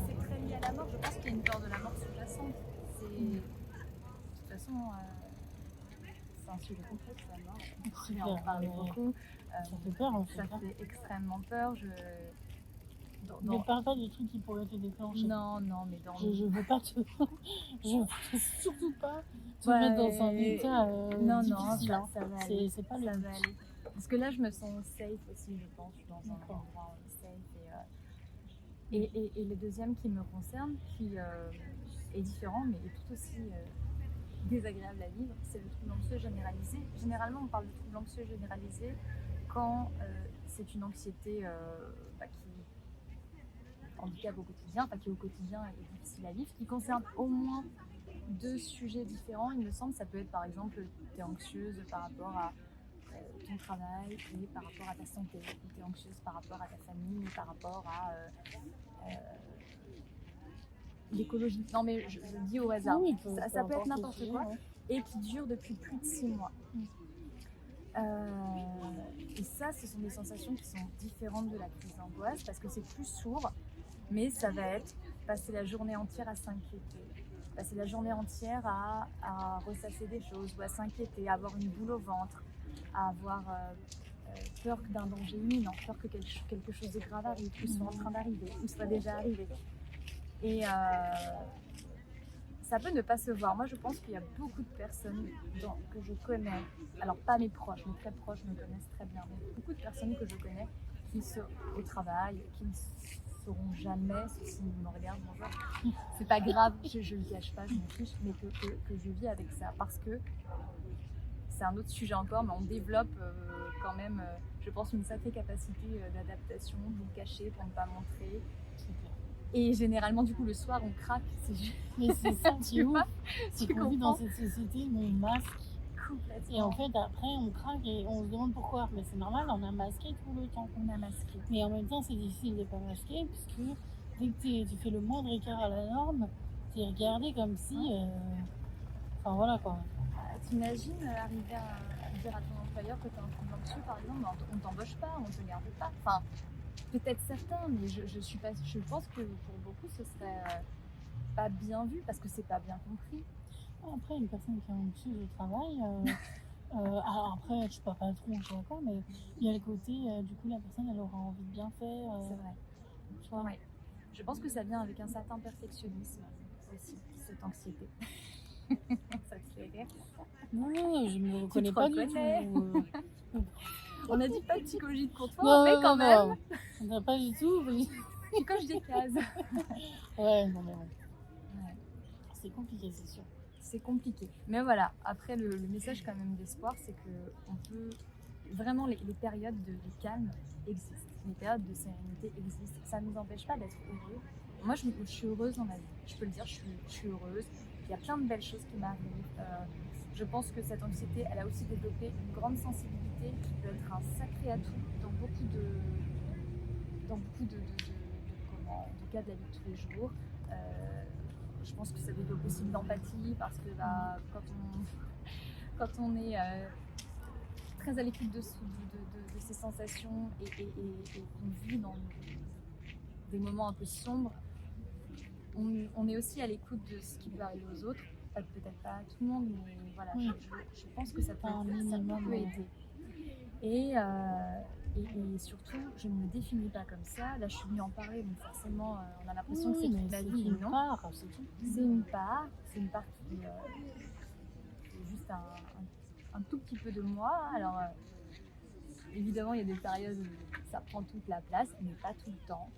c'est très lié à la mort. Je pense qu'il y a une peur de la mort sous-jacente. De toute façon, c'est un sujet complexe, la mort. Je vais en parler beaucoup. Ça fait peur, en fait. Ça fait extrêmement peur. Ne parle pas des trucs qui pourraient te déclencher. Non, mais je veux pas te. Je veux surtout pas te mettre dans un état difficile. Non, ça va aller. C'est pas ça le but. va aller. Parce que là, je me sens safe aussi, je pense. Je suis dans un endroit safe. Et le deuxième qui me concerne, qui est différent, mais est tout aussi désagréable à vivre, c'est le trouble anxieux généralisé. Généralement, on parle de trouble anxieux généralisé quand c'est une anxiété qui handicape au quotidien, qui au quotidien est difficile à vivre, qui concerne au moins 2 sujets différents. Il me semble, ça peut être par exemple, tu es anxieuse par rapport à ton travail et par rapport à ta santé, ou tu es anxieuse par rapport à ta famille, par rapport à l'écologie. Non, mais je dis au hasard. Oui, ça peut être n'importe sujet, quoi, ouais. et qui dure depuis plus de 6 mois. Et ça, ce sont des sensations qui sont différentes de la crise d'angoisse parce que c'est plus sourd, mais ça va être passer la journée entière à s'inquiéter, passer la journée entière à ressasser des choses ou à s'inquiéter, à avoir une boule au ventre, à avoir peur d'un danger imminent, peur que quelque chose de grave arrive, ou soit en train d'arriver, ou soit déjà arrivé. Et ça peut ne pas se voir. Moi, je pense qu'il y a beaucoup de personnes que je connais, alors pas mes proches, mes très proches me connaissent très bien, mais beaucoup de personnes que je connais qui sont au travail, qui ne sauront jamais, s'ils me regardent, bonjour, c'est pas grave, je le cache pas, je m'en fiche, mais que je vis avec ça, parce que c'est un autre sujet encore, mais on développe quand même, je pense, une sacrée capacité d'adaptation pour cacher, pour ne pas montrer. Et généralement, du coup, le soir, on craque. Mais c'est ça, tu vois. Tu qu'on vit comprends dans cette société où on masque. Complètement. Et en fait, après, on craque et on se demande pourquoi. Mais c'est normal, on a masqué tout le temps. On a masqué. Mais en même temps, c'est difficile de ne pas masquer, puisque dès que tu fais le moindre écart à la norme, tu es regardé comme si. Enfin voilà quoi. T'imagines arriver à dire à ton employeur que tu as un trouble anxieux, par exemple, on t'embauche pas, on te garde pas. Enfin, peut-être certains, mais je pense que pour beaucoup, ce serait pas bien vu parce que c'est pas bien compris. Après, une personne qui est anxieuse au travail, alors après, je suis pas patron, je sais pas quoi, mais il y a le côté, du coup, la personne, elle aura envie de bien faire. C'est vrai. Tu vois. Ouais. Je pense que ça vient avec un certain perfectionnisme aussi, cette anxiété. Ça te fait rire. Non, je ne me Tu reconnais te pas du reconnais. tout. On n'a dit pas de psychologie de comptoir, Non, mais non, quand non, même, on n'a pas du tout. tu coches des cases. Ouais, non, mais bon, Ouais, c'est compliqué, c'est sûr. c'est compliqué. Mais voilà, après le message quand même d'espoir, c'est que on peut vraiment les périodes de calme existent, les périodes de sérénité existent. Ça ne nous empêche pas d'être heureux. Moi, je suis heureuse dans ma vie. Je peux le dire, je suis heureuse. Il y a plein de belles choses qui m'arrivent. Je pense que cette anxiété, elle a aussi développé une grande sensibilité qui peut être un sacré atout dans beaucoup de cas de la vie de tous les jours. Je pense que ça développe aussi de l'empathie parce que quand on est très à l'écoute de ses sensations et qu'on vit dans des moments un peu sombres, on est aussi à l'écoute de ce qui peut arriver aux autres. Peut-être pas à tout le monde, mais voilà, Oui. je pense que ça peut, Un minimum, peut ouais. aider. Et surtout, je ne me définis pas comme ça. Là, je suis venue en parler, donc forcément, on a l'impression que c'est toute ma vie. une Non, part, c'est tout. c'est une part qui est juste un tout petit peu de moi. Alors, évidemment, il y a des périodes où ça prend toute la place, mais pas tout le temps.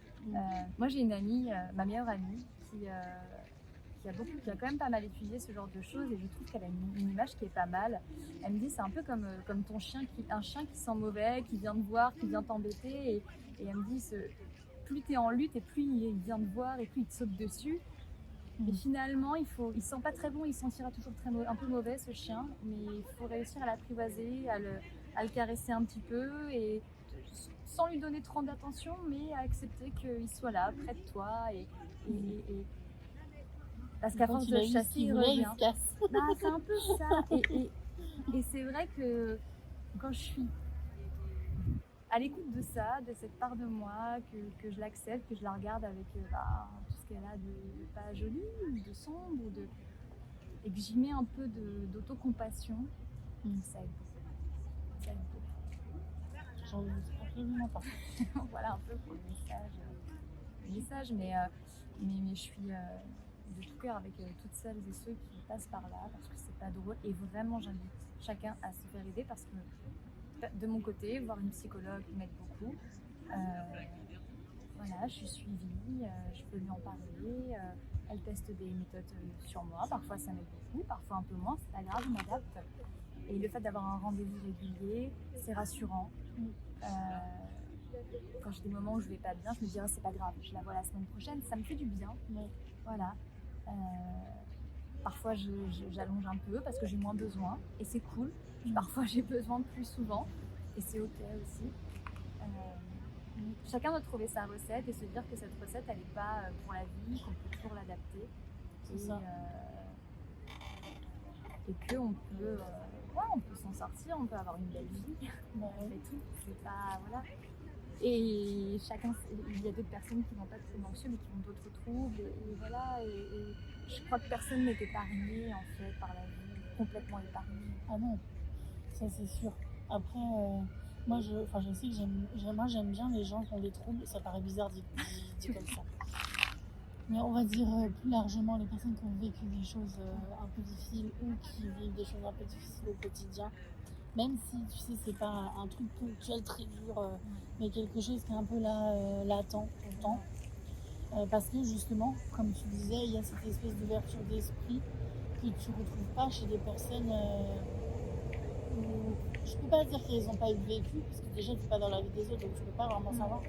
Moi, j'ai une amie, ma meilleure amie, qui a quand même pas mal étudié ce genre de choses et je trouve qu'elle a une image qui est pas mal. Elle me dit c'est un peu comme ton chien, un chien qui sent mauvais, qui vient te voir, qui vient t'embêter et elle me dit plus tu es en lutte et plus il vient te voir et plus il te saute dessus. Et finalement, il sent pas très bon, il sentira toujours un peu mauvais ce chien, mais il faut réussir à l'apprivoiser, à le caresser un petit peu et sans lui donner trop d'attention, mais à accepter qu'il soit là, près de toi et parce qu'à force de chasser, il revient. C'est un peu ça. Et c'est vrai que quand je suis à l'écoute de ça, de cette part de moi, que je l'accepte, que je la regarde avec tout ce qu'elle a de pas joli, ou de sombre, et que j'y mets un peu d'autocompassion, ça aide beaucoup. Ça aide beaucoup. J'en doute absolument pas. Voilà un peu pour le message, mais je suis de tout cœur avec toutes celles et ceux qui passent par là parce que c'est pas drôle et vraiment j'invite chacun à se faire aider parce que de mon côté, voir une psychologue m'aide beaucoup. Voilà, je suis suivie, je peux lui en parler, elle teste des méthodes sur moi, parfois ça m'aide beaucoup, parfois un peu moins, c'est pas grave, je m'adapte. Et le fait d'avoir un rendez-vous régulier, c'est rassurant. Quand j'ai des moments où je vais pas bien, je me dis c'est pas grave, je la vois la semaine prochaine, ça me fait du bien. Voilà. Parfois j'allonge un peu parce que j'ai moins besoin et c'est cool. Parfois j'ai besoin de plus souvent et c'est ok aussi. Chacun doit trouver sa recette et se dire que cette recette elle n'est pas pour la vie, qu'on peut toujours l'adapter. Et qu'on peut, on peut s'en sortir, on peut avoir une belle vie. Après tout, c'est pas voilà. Et il y a d'autres personnes qui vont pas être très anxieux mais qui ont d'autres troubles et voilà. Et je crois que personne n'est épargné en fait par la vie, complètement épargné. Ah non, ça c'est sûr. Après, moi je sais que j'aime bien les gens qui ont des troubles. Ça paraît bizarre dit comme ça. Mais on va dire plus largement les personnes qui ont vécu des choses un peu difficiles ou qui vivent des choses un peu difficiles au quotidien. Même si, tu sais, c'est pas un truc ponctuel très dur, mais quelque chose qui est un peu là, latent tout le temps. Parce que justement, comme tu disais, il y a cette espèce d'ouverture d'esprit que tu retrouves pas chez des personnes où je peux pas dire qu'elles n'ont pas vécu, parce que déjà tu n'es pas dans la vie des autres, donc tu peux pas vraiment savoir.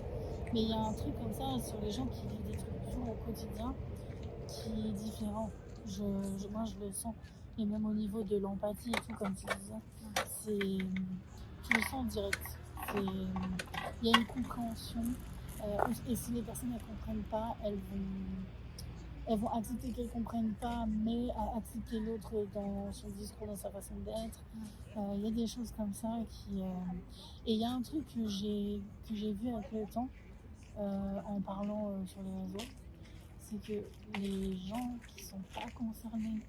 Mais il y a un truc comme ça sur les gens qui vivent des trucs durs au quotidien qui est différent. Moi je le sens. Et même au niveau de l'empathie et tout, comme tu disais, tu le sens direct. Il y a une compréhension. Et si les personnes ne comprennent pas, elles vont accepter qu'elles ne comprennent pas, mais accepter l'autre dans son discours, dans sa façon d'être. Il y a des choses comme ça et il y a un truc que j'ai vu avec le temps, en parlant sur les réseaux, c'est que les gens qui ne sont pas concernés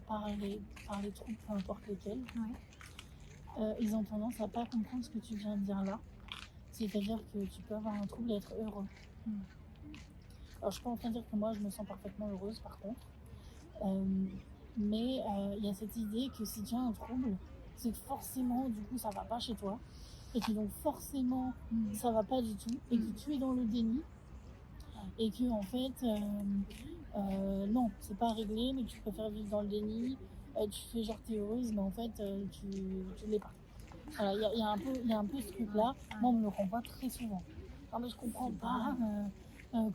par les troubles, peu importe lesquels, ils ont tendance à pas comprendre ce que tu viens de dire là. C'est-à-dire que tu peux avoir un trouble et être heureux. Alors je suis pas en train de dire que moi je me sens parfaitement heureuse par contre. mais il y a cette idée que si tu as un trouble, c'est que forcément, du coup, ça va pas chez toi, et que donc forcément, ça va pas du tout, et que tu es dans le déni, et que en fait, non, c'est pas réglé, mais tu préfères vivre dans le déni, tu fais genre t'es heureuse, mais en fait, tu l'es pas. Voilà, il y a un peu ce truc-là. Moi, on me le renvoie très souvent. Non, mais je comprends pas.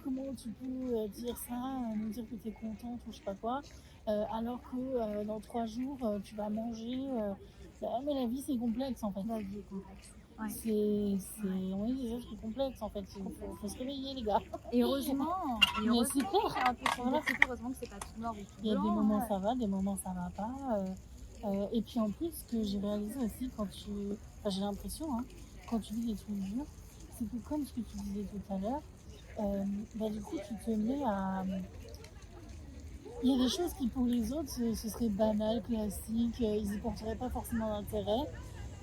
Comment tu peux dire ça, me dire que tu es contente ou je sais pas quoi, alors que dans 3 jours, tu vas manger. Mais la vie, c'est complexe en fait. La vie est complexe. Ouais. On est des êtres complexes en fait. Faut se réveiller, les gars. Et heureusement, Mais c'est clair. heureusement que c'est pas tout noir ou tout blanc. Il y a des moments ça va, des moments ça va pas. Et puis en plus, ce que j'ai réalisé aussi j'ai l'impression, hein, quand tu vis des trucs durs, c'est que comme ce que tu disais tout à l'heure, du coup tu te mets à... Il y a des choses qui pour les autres ce serait banal, classique, ils y porteraient pas forcément d'intérêt.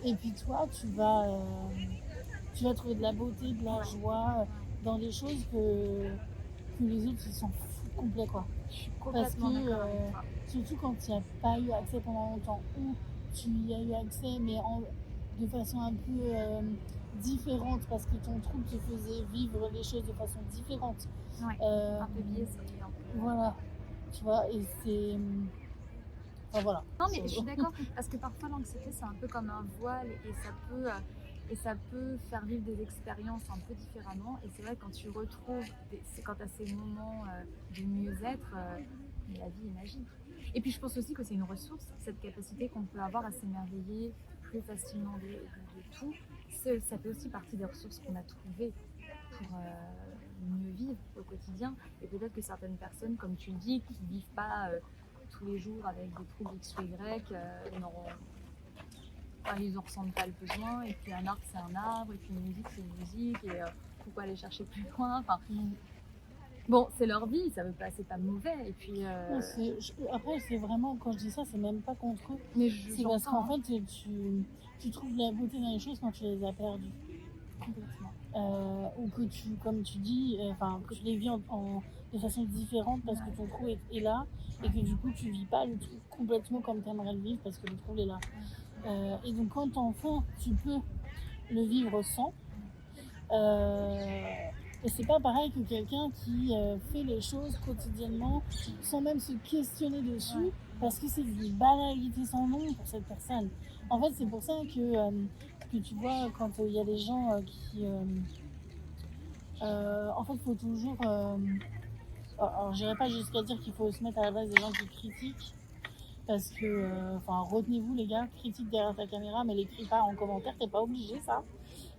Et puis toi, tu vas trouver de la beauté, de la joie dans des choses que les autres ils s'en foutent complet quoi. Je suis complètement d'accord avec toi. Surtout quand tu n'y as pas eu accès pendant longtemps, ou tu y as eu accès mais de façon un peu différente parce que ton trouble te faisait vivre les choses de façon différente. Ouais, un peu biaisé. Voilà, tu vois, et c'est... Enfin voilà. Non mais je suis d'accord, parce que parfois l'anxiété c'est un peu comme un voile et ça peut faire vivre des expériences un peu différemment. Et c'est vrai que quand tu retrouves, c'est quand tu as ces moments de mieux-être, la vie est magique. Et puis je pense aussi que c'est une ressource, cette capacité qu'on peut avoir à s'émerveiller plus facilement de tout. Ça fait aussi partie des ressources qu'on a trouvées pour mieux vivre au quotidien. Et peut-être que certaines personnes, comme tu le dis, qui ne vivent pas tous les jours avec des troubles X ou Y, ils n'en ressentent pas le besoin. Et puis un arbre c'est un arbre, et puis une musique c'est une musique, et pourquoi aller chercher plus loin, bon, c'est leur vie, ça veut pas, c'est pas mauvais. Et puis après c'est vraiment, quand je dis ça, c'est même pas contre eux, mais c'est parce qu'en fait tu trouves de la beauté dans les choses quand tu les as perdues complètement, ou que tu, comme tu dis, que tu les vis de façon différente parce que ton trou est là, et que du coup tu vis pas le truc complètement comme tu aimerais le vivre parce que le trou est là, et donc quand enfin tu peux le vivre sans, et c'est pas pareil que quelqu'un qui fait les choses quotidiennement sans même se questionner dessus, parce que c'est une banalité sans nom pour cette personne. En fait, c'est pour ça que tu vois, quand il y a des gens qui... en fait, il faut toujours... alors, j'irai pas jusqu'à dire qu'il faut se mettre à la place des gens qui critiquent, parce que... retenez-vous les gars, critique derrière ta caméra, mais l'écris pas en commentaire, t'es pas obligé ça.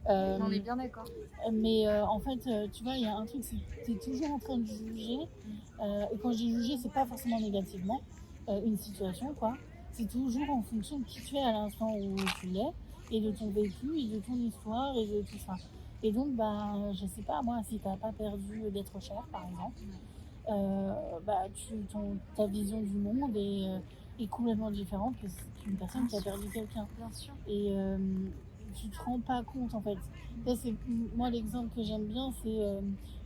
On est bien d'accord. Mais en fait, tu vois, il y a un truc, c'est que tu es toujours en train de juger. Et quand je dis juger, c'est pas forcément négativement une situation, quoi. C'est toujours en fonction de qui tu es à l'instant où tu l'es, et de ton vécu, et de ton histoire, et de tout ça. Et donc, je sais pas, moi, si t'as pas perdu d'être cher, par exemple, ta vision du monde est complètement différente qu'une personne qui a perdu quelqu'un. Bien sûr. Et tu te rends pas compte en fait. Là, moi l'exemple que j'aime bien, c'est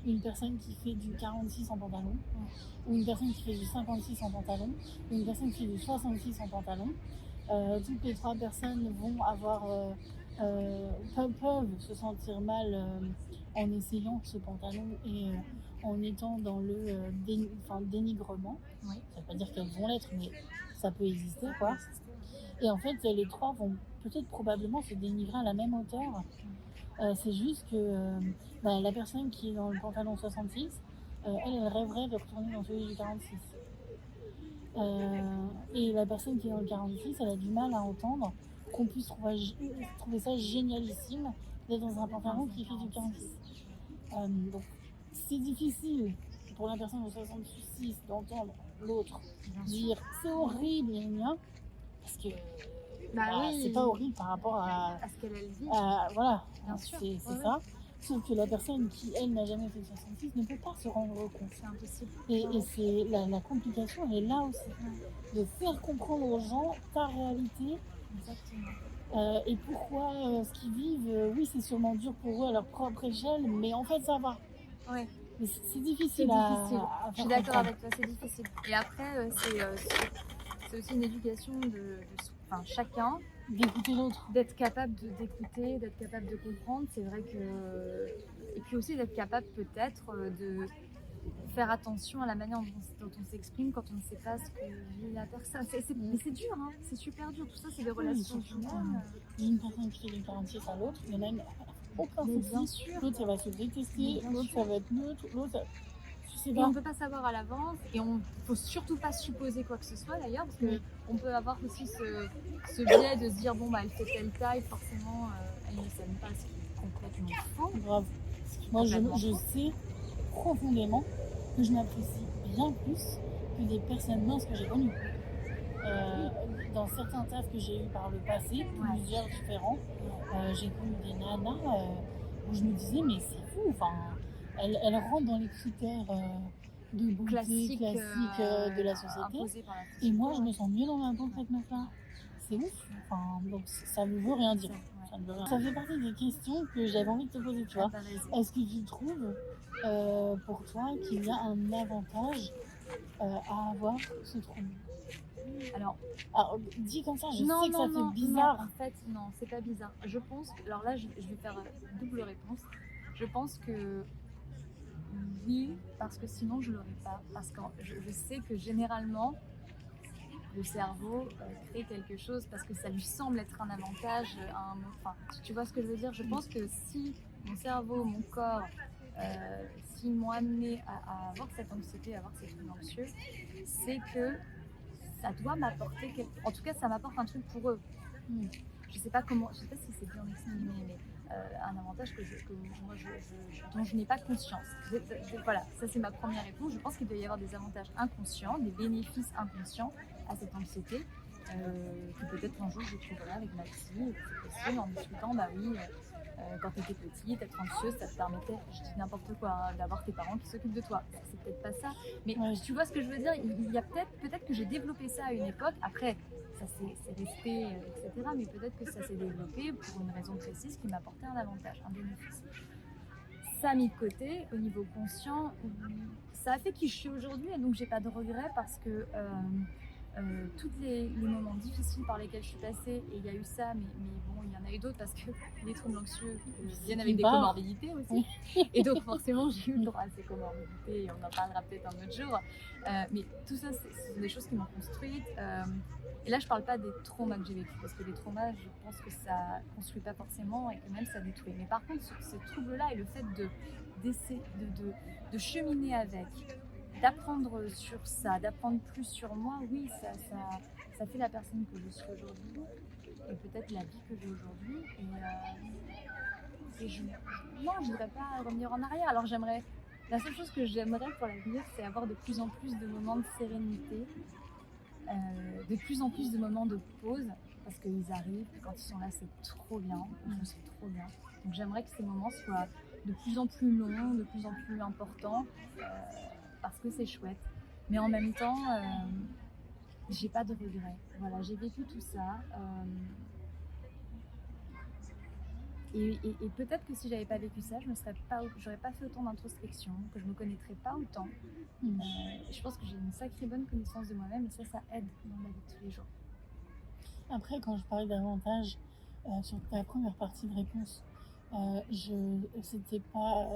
une personne qui fait du 46 en pantalon, ou une personne qui fait du 56 en pantalon, ou une personne qui fait du 66 en pantalon. Toutes les trois personnes vont avoir peuvent se sentir mal en essayant ce pantalon et en étant dans le dénigrement. Oui. Ça veut pas dire qu'elles vont l'être, mais ça peut exister quoi. Et en fait, les trois vont peut-être probablement se dénigrer à la même hauteur. C'est juste que la personne qui est dans le pantalon 66, elle rêverait de retourner dans celui du 46. Et la personne qui est dans le 46, elle a du mal à entendre qu'on puisse trouver ça génialissime d'être dans un pantalon qui fait du 46. Donc c'est difficile pour la personne de 66 d'entendre l'autre dire c'est horrible, parce que c'est pas horrible par rapport à ce qu'elle vit. Voilà, bien sûr. C'est ça. Sauf que la personne qui, elle, n'a jamais fait 66 ne peut pas se rendre compte. C'est impossible. Et c'est la complication, elle est là aussi. De faire comprendre aux gens ta réalité. Exactement. Et pourquoi ce qu'ils vivent, oui, c'est sûrement dur pour eux à leur propre échelle, mais en fait, ça va. Ouais. Mais c'est difficile à faire Je suis d'accord avec toi, c'est difficile. Et après, c'est aussi une éducation enfin, chacun, D'écouter l'autre. d'être capable d'écouter, d'être capable de comprendre. C'est vrai que. Et puis aussi d'être capable peut-être de faire attention à la manière dont on s'exprime quand on ne sait pas ce que vit la personne. Mais c'est dur, hein, c'est super dur. Tout ça, c'est des relations surtout humaines. Une personne qui fait des garanties à l'autre, il y en a une, aucun Mais bien souci. sûr. L'autre, ça va se détester, Bien l'autre, sûr. ça va être neutre, l'autre, ça... Je sais Et pas. on ne peut pas savoir à l'avance, et on faut surtout pas supposer quoi que ce soit d'ailleurs, parce Oui. qu'on peut avoir aussi ce biais de se dire bon bah elle fait telle taille, forcément elle ne s'aime pas, ce qui est complètement faux. Grave. Moi, je sais profondément que je m'apprécie bien plus que des personnes minces que j'ai connues. Dans certains tafs que j'ai eu par le passé, plusieurs différents, j'ai connu des nanas où je me disais mais c'est fou, enfin, elles rentrent dans les critères de beauté classique de la société, et moi je me sens mieux dans ma peau que cette meuf-là. C'est ouf, enfin, donc ça ne veut rien dire. Ça ne veut rien. Ça fait partie des questions que j'avais envie de te poser, tu vois. Est-ce que tu trouves pour toi qu'il y a un avantage à avoir ce trouble? Alors, dit comme ça, je sais que ça fait bizarre. Non, en fait, non, c'est pas bizarre. Je pense, alors là, je vais faire double réponse. Je pense que oui, parce que sinon je l'aurais pas. Parce que je sais que généralement, le cerveau crée quelque chose parce que ça lui semble être un avantage. Enfin, tu vois ce que je veux dire? Je pense que si mon cerveau, mon corps, s'ils m'ont amené à avoir cette anxiété, à avoir ces trucs anxieux, c'est que ça doit m'apporter en tout cas ça m'apporte un truc pour eux. Je sais pas si c'est bien exprimé, mais un avantage dont je n'ai pas conscience. Voilà, ça c'est ma première réponse. Je pense qu'il doit y avoir des avantages inconscients, des bénéfices inconscients à cette anxiété, que peut-être un jour je trouverai avec ma psy, c'est possible, en discutant, bah oui, quand tu étais petite, être anxieuse, ça te permettait, je dis n'importe quoi, hein, d'avoir tes parents qui s'occupent de toi. C'est peut-être pas ça, mais tu vois ce que je veux dire, il y a peut-être que j'ai développé ça à une époque, après ça c'est resté, etc. Mais peut-être que ça s'est développé pour une raison précise qui m'apportait un avantage, un bénéfice. Ça mis de côté, au niveau conscient, ça a fait qui je suis aujourd'hui, et donc j'ai pas de regrets parce que tous les moments difficiles par lesquels je suis passée, et il y a eu ça, mais bon, il y en a eu d'autres parce que les troubles anxieux viennent avec des comorbidités aussi. Et donc forcément, j'ai eu le droit à ces comorbidités, et on en parlera peut-être un autre jour. Mais tout ça, ce sont des choses qui m'ont construite. Et là, je parle pas des traumas que j'ai vécu, parce que les traumas, je pense que ça construit pas forcément et que même ça détruit. Mais par contre, ces troubles-là et le fait de cheminer avec, d'apprendre sur ça, d'apprendre plus sur moi, oui, ça fait la personne que je suis aujourd'hui et peut-être la vie que j'ai aujourd'hui. Et je ne voudrais pas revenir en arrière. Alors la seule chose que j'aimerais pour l'avenir, c'est avoir de plus en plus de moments de sérénité, de plus en plus de moments de pause, parce qu'ils arrivent, quand ils sont là, c'est trop bien, c'est trop bien. Donc j'aimerais que ces moments soient de plus en plus longs, de plus en plus importants, parce que c'est chouette. Mais en même temps, j'ai pas de regrets. Voilà, j'ai vécu tout ça. Et peut-être que si j'avais pas vécu ça, j'aurais pas fait autant d'introspection, que je me connaîtrais pas autant. Je pense que j'ai une sacrée bonne connaissance de moi-même, et ça aide dans ma vie de tous les jours. Après, quand je parlais davantage sur ta première partie de réponse, c'était pas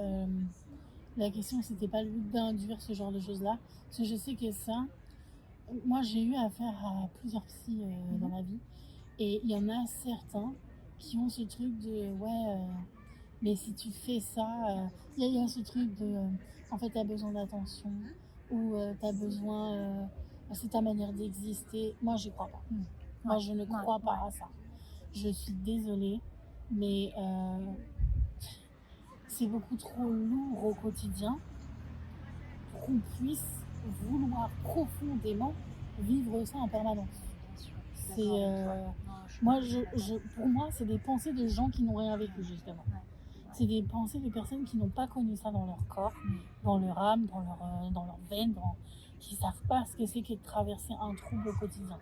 la question, c'était pas le but d'induire ce genre de choses-là, parce que je sais que ça, moi j'ai eu affaire à plusieurs psys dans ma vie, et il y en a certains qui ont ce truc de mais si tu fais ça, il y a ce truc de en fait t'as besoin d'attention, ou t'as besoin, c'est ta manière d'exister. Moi j'y crois pas. Moi je ne crois pas à ça. Je suis désolée, mais c'est beaucoup trop lourd au quotidien pour qu'on puisse vouloir profondément vivre ça en permanence. Pour moi, c'est des pensées de gens qui n'ont rien vécu, justement. C'est des pensées de personnes qui n'ont pas connu ça dans leur corps, dans leur âme, dans leur veine, qui ne savent pas ce que c'est que de traverser un trouble au quotidien.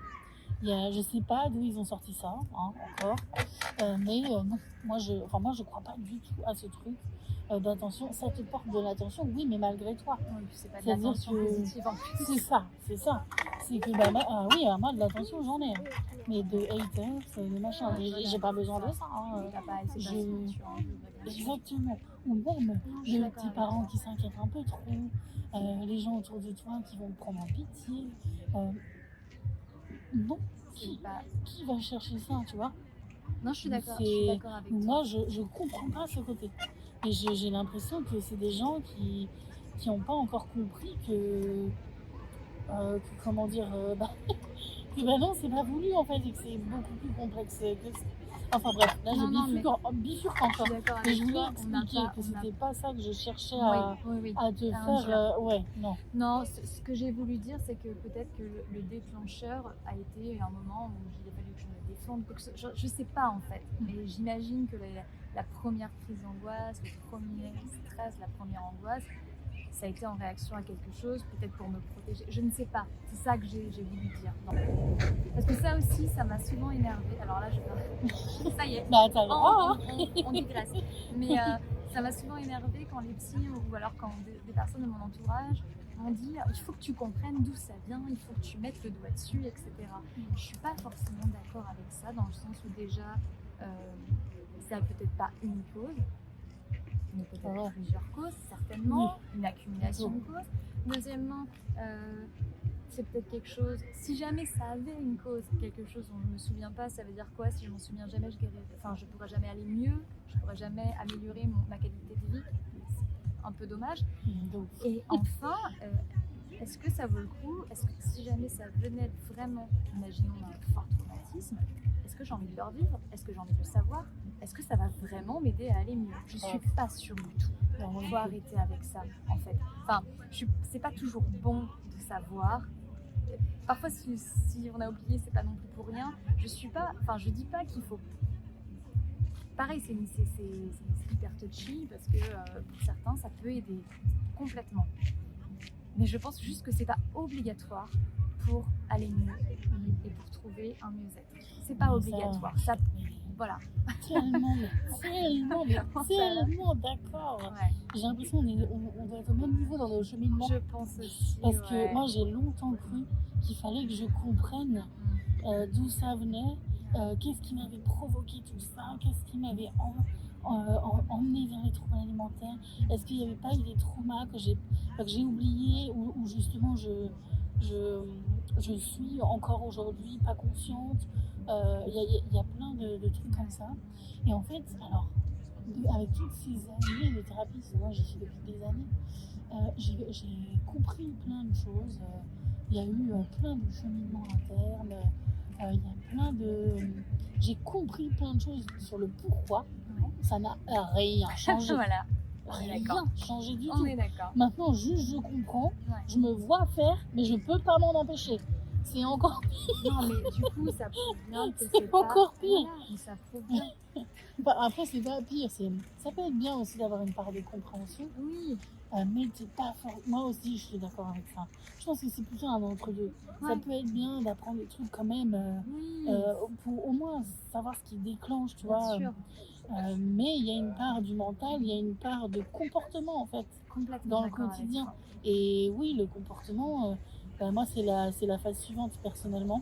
Je sais pas d'où ils ont sorti ça, hein, encore. Mais non, moi je crois pas du tout à ce truc d'attention. Ça te porte de l'attention, oui, mais malgré toi. Oui, puis c'est pas de C'est-à-dire l'attention que positive en plus. c'est ça. C'est que bah, oui, moi de l'attention j'en ai, hein. Mais de haters, de machin, j'ai pas besoin de ça. Hein. T'as pas, c'est pas ce que tu as envie, bien sûr. Exactement. Ou même Non, je suis de d'accord tes avec parents toi. qui s'inquiètent un peu trop, les gens autour de toi qui vont te prendre en pitié. Non, C'est pas... qui va chercher ça, tu vois? Non, je suis d'accord avec toi. Moi, je comprends pas ce côté. Et j'ai l'impression que c'est des gens qui ont pas encore compris comment dire, que bah non, c'est pas voulu en fait, et que c'est beaucoup plus complexe que ça. Enfin bref, là Non, non, je bifurque Je encore. suis d'accord Mais avec je voulais toi. expliquer que c'était pas ça que je cherchais Oui. à te à faire. induire. Ouais, non. Non, ce que j'ai voulu dire, c'est que peut-être que le déclencheur a été un moment où il a fallu que je me défende. Je sais pas en fait, mais j'imagine que la première crise d'angoisse, le premier stress, la première angoisse, ça a été en réaction à quelque chose, peut-être pour me protéger. Je ne sais pas. C'est ça que j'ai voulu dire. Non. Parce que ça aussi, ça m'a souvent énervée. Alors là, ça y est. Bah t'as le droit, hein. On digresse. Mais ça m'a souvent énervée quand les psys ou alors quand des personnes de mon entourage m'ont dit il faut que tu comprennes d'où ça vient, il faut que tu mettes le doigt dessus, etc. Je suis pas forcément d'accord avec ça dans le sens où déjà ça n'a peut-être pas une cause, mais peut-être plusieurs causes, certainement, une accumulation de causes. Deuxièmement, c'est peut-être quelque chose, si jamais ça avait une cause, quelque chose dont je ne me souviens pas, ça veut dire quoi? Si je m'en souviens jamais, je pourrais jamais aller mieux, je pourrais jamais améliorer ma qualité de vie. C'est un peu dommage. Donc, Et enfin, est-ce que ça vaut le coup? Est-ce que si jamais ça venait vraiment, imaginons un fort traumatisme, est-ce que j'ai envie de le revivre? Est-ce que j'ai envie de le savoir? Est-ce que ça va vraiment m'aider à aller mieux? Je suis pas sûre du tout. Il faut arrêter avec ça, en fait. Enfin, c'est pas toujours bon de savoir. Parfois, si on a oublié, c'est pas non plus pour rien. Je dis pas qu'il faut. Pareil, c'est hyper touchy parce que pour certains, ça peut aider complètement. Mais je pense juste que c'est pas obligatoire pour aller mieux et pour trouver un mieux-être. C'est pas obligatoire. Voilà. Tellement d'accord. Ouais. J'ai l'impression on doit être au même niveau dans nos cheminements. Je pense aussi. Parce que moi, j'ai longtemps cru qu'il fallait que je comprenne d'où ça venait, qu'est-ce qui m'avait provoqué tout ça, qu'est-ce qui m'avait emmené vers les troubles alimentaires. Est-ce qu'il n'y avait pas eu des traumas que j'ai oubliés ou justement je suis encore aujourd'hui pas consciente. Il y a plein de trucs comme ça. Et en fait, alors, avec toutes ces années de thérapie, parce que moi j'y suis depuis des années, j'ai compris plein de choses. Il y a eu plein de cheminements internes. Il y a plein de. J'ai compris plein de choses sur le pourquoi. Ouais. Ça n'a rien changé. Voilà. Rien changé du On tout. est d'accord. Maintenant, juste je comprends, Ouais. je me vois faire, mais je peux pas m'en empêcher. C'est encore Non, mais du coup, ça prouve bien que C'est encore pas... pire. Voilà, mais ça prouve bien. Bah, après, c'est pas pire. Ça peut être bien aussi d'avoir une part de compréhension, Oui. mais c'est pas fort. Moi aussi, je suis d'accord avec ça. Je pense que c'est plutôt un entre-deux. Ouais. Ça peut être bien d'apprendre des trucs quand même, Oui. pour au moins savoir ce qui déclenche, tu Bien vois. sûr. Mais il y a une part du mental, il y a une part de comportement en fait Complètement dans le d'accord quotidien. avec toi. Et oui, le comportement, moi c'est la phase suivante personnellement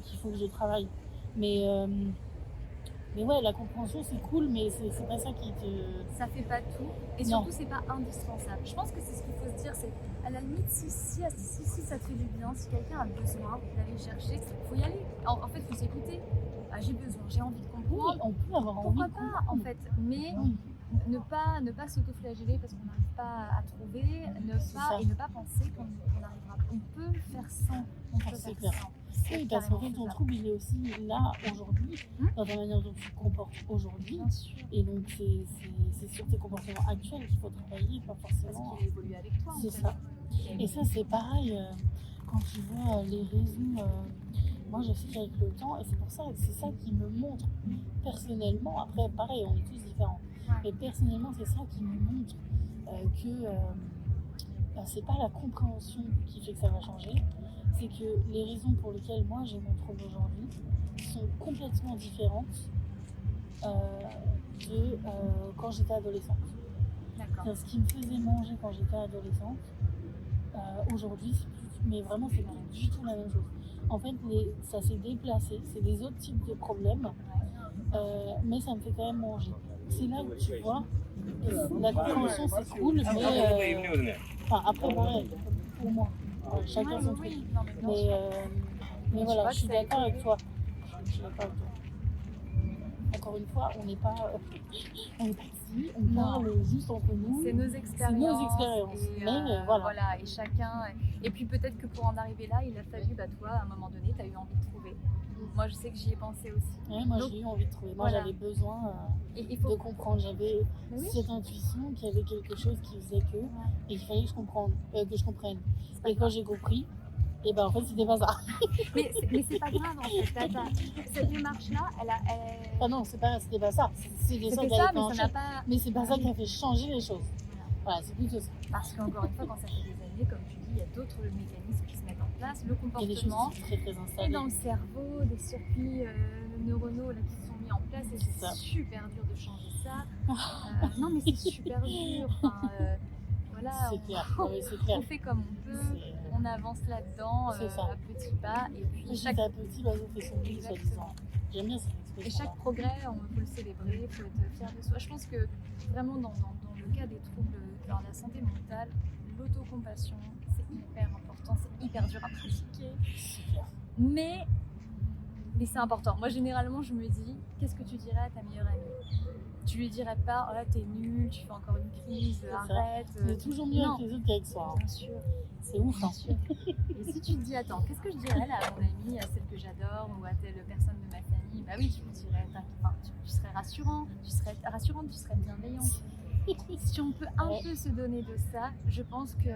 qu'il faut que je travaille. Mais ouais, la compréhension c'est cool, mais c'est pas ça qui te. Ça fait pas tout. Et Non. surtout, c'est pas indispensable. Je pense que c'est ce qu'il faut se dire. C'est à la limite, si ça te fait du bien, si quelqu'un a besoin d'aller chercher, il faut y aller. En fait, il faut s'écouter. Ah, j'ai besoin, j'ai envie de Oui, comprendre. on peut avoir Pourquoi envie. pas, en fait. Mais Oui. ne pas s'auto-flageller parce qu'on n'arrive pas à trouver, ça. ne pas penser qu'on arrivera. On peut faire sans. On peut c'est faire clair. sans. Oui, parce qu'en fait, ton trouble, il est aussi là aujourd'hui, dans ta manière dont tu te comportes aujourd'hui. Bien sûr. Et donc, c'est sur tes comportements actuels qu'il faut travailler, pas Parce forcément. qu'il a évolué avec toi. en C'est fait. ça. Et ça, c'est pareil quand tu vois les raisons. Moi, je sais qu'avec le temps, et c'est pour ça que c'est ça qui me montre personnellement. Après, pareil, on est tous différents. Ouais. Mais personnellement, c'est ça qui me montre que c'est pas la compréhension qui fait que ça va changer, c'est que les raisons pour lesquelles moi j'ai mon trouble aujourd'hui sont complètement différentes de quand j'étais adolescente. D'accord. Ce qui me faisait manger quand j'étais adolescente, aujourd'hui, mais vraiment, c'est plus du tout la même chose. En fait, ça s'est déplacé, c'est des autres types de problèmes, mais ça me fait quand même manger. C'est là où tu vois, la compréhension c'est cool, mais après, pareil, pour moi, chacun son truc. Oui, non, mais bien Mais, sûr. mais tu voilà, vois je suis que ça a d'accord avec évolué. toi. Je suis d'accord avec toi. Encore une fois, on n'est pas ici, on parle juste entre nous. C'est nos expériences. Et, mais voilà, et chacun. Et puis peut-être que pour en arriver là, il a fallu, toi, à un moment donné, tu as eu envie de trouver. Moi, je sais que j'y ai pensé aussi. Ouais, moi, Donc, j'ai eu envie de trouver. Moi, voilà. j'avais besoin Et il faut... de comprendre. J'avais Mais oui. cette intuition qu'il y avait quelque chose qui faisait que, et qu'il fallait que je comprenne. Et quand j'ai compris, et ben en fait, c'était pas ça. Mais c'est pas grave, en fait. Cette démarche-là, Ah non, c'était pas ça. C'était ça qui ça, avait mais penché. ça n'a pas... Mais c'est pas ça qui a fait changer les choses. Voilà, c'est plutôt ça. Parce qu'encore une fois, quand ça fait des années, comme tu dis, il y a d'autres mécanismes qui se mettent en place. Le Il y a des choses comportement, qui sont très, très installées. et dans le cerveau, des circuits neuronaux là, qui se sont mis en place, et c'est ça. Super dur de changer ça. Non, mais c'est super dur. Voilà, c'est clair. C'est clair. On fait comme on peut, on avance là-dedans à petits pas, et puis chaque petit oiseau fait son nid, soi-disant. J'aime bien cette expression. Et chaque progrès, on peut le célébrer, il faut être fier de soi. Je pense que vraiment dans le cas des troubles dans la santé mentale, l'autocompassion, c'est hyper important, c'est hyper dur à pratiquer. Mais c'est important. Moi, généralement, je me dis, qu'est-ce que tu dirais à ta meilleure amie ? Tu lui dirais pas, oh là, t'es nul, tu fais encore une crise, arrête. C'est toujours mieux avec les autres qu'avec soi. Bien sûr. C'est ouf. Bien sûr. Et si tu te dis, attends, qu'est-ce que je dirais là à mon amie, à celle que j'adore, ou à telle personne de ma famille ? Bah oui, tu lui dirais, tu serais rassurante, tu serais bienveillante. Si on peut un peu se donner de ça, je pense que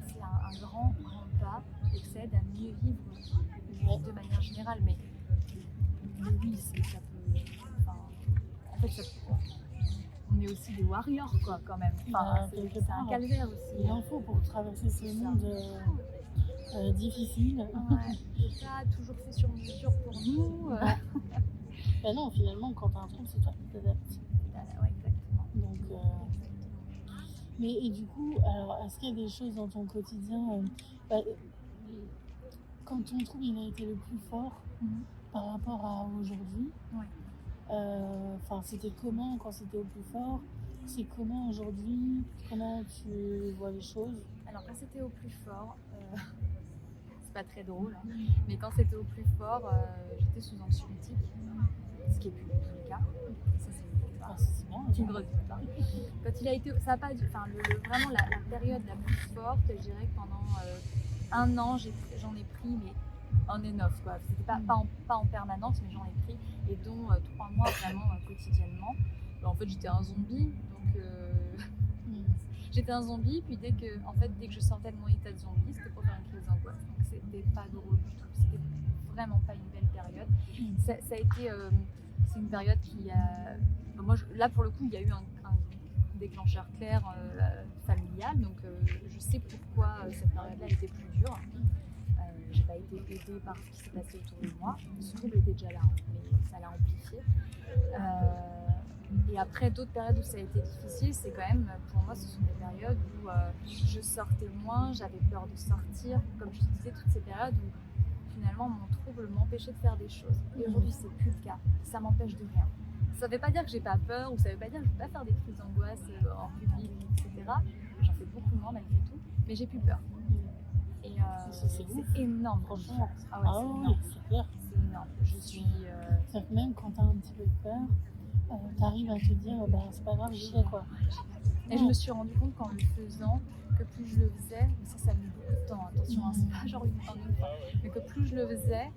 c'est un grand pas et que ça aide à mieux vivre de manière générale. Mais oui, ça peut. En fait, on est aussi des warriors, quoi, quand même. C'est un calvaire aussi. Il en faut pour traverser ce monde difficile. C'est pas toujours fait sur mesure pour nous. Ben non, finalement, quand t'as un truc, c'est toi qui t'adaptes. Ouais, exactement. Donc, mais et du coup, alors, est-ce qu'il y a des choses dans ton quotidien, quand ton trouble il a été le plus fort par rapport à aujourd'hui? C'était comment quand c'était au plus fort? C'est comment aujourd'hui? Comment tu vois les choses? Alors quand c'était au plus fort, c'est pas très drôle, hein, mais quand c'était au plus fort, j'étais sous anxiolytique, ce qui est plus du tout le cas. Ça c'est une grosse victoire. Quand il a été, ça a pas, vraiment la période la plus forte, je dirais que pendant un an j'en ai pris, mais on and off, quoi. C'était pas en permanence, mais j'en ai pris, et dont 3 mois vraiment quotidiennement. En fait, j'étais un zombie, donc j'étais un zombie, puis dès que je sortais de mon état de zombie, c'était pour faire une crise d'angoisse. Donc c'était pas drôle du tout, c'était vraiment pas une belle période. Ça a été, c'est une période qui a, là pour le coup, il y a eu un déclencheur clair familial, donc je sais pourquoi cette période-là était plus dure. J'ai pas été aidée par ce qui s'est passé autour de moi. Ce trouble était déjà là, mais ça l'a amplifié. Et après, d'autres périodes où ça a été difficile, c'est quand même, pour moi, ce sont des périodes où je sortais moins, j'avais peur de sortir. Comme je te disais, toutes ces périodes où finalement mon trouble m'empêchait de faire des choses. Et aujourd'hui, c'est plus le cas. Ça m'empêche de rien. Ça ne veut pas dire que j'ai pas peur, ou ça ne veut pas dire que je ne vais pas faire des crises d'angoisse en public, etc. J'en fais beaucoup moins malgré tout, mais j'ai plus peur. Et c'est énorme, franchement. C'est clair. C'est énorme. Je suis. Même quand t'as un petit peu de peur, t'arrives à te dire, c'est pas grave, j'y vais, quoi. Et je me suis rendu compte qu'en le faisant, que plus je le faisais, mais ça met beaucoup de temps, attention, c'est pas genre une fois, mais que plus je le faisais,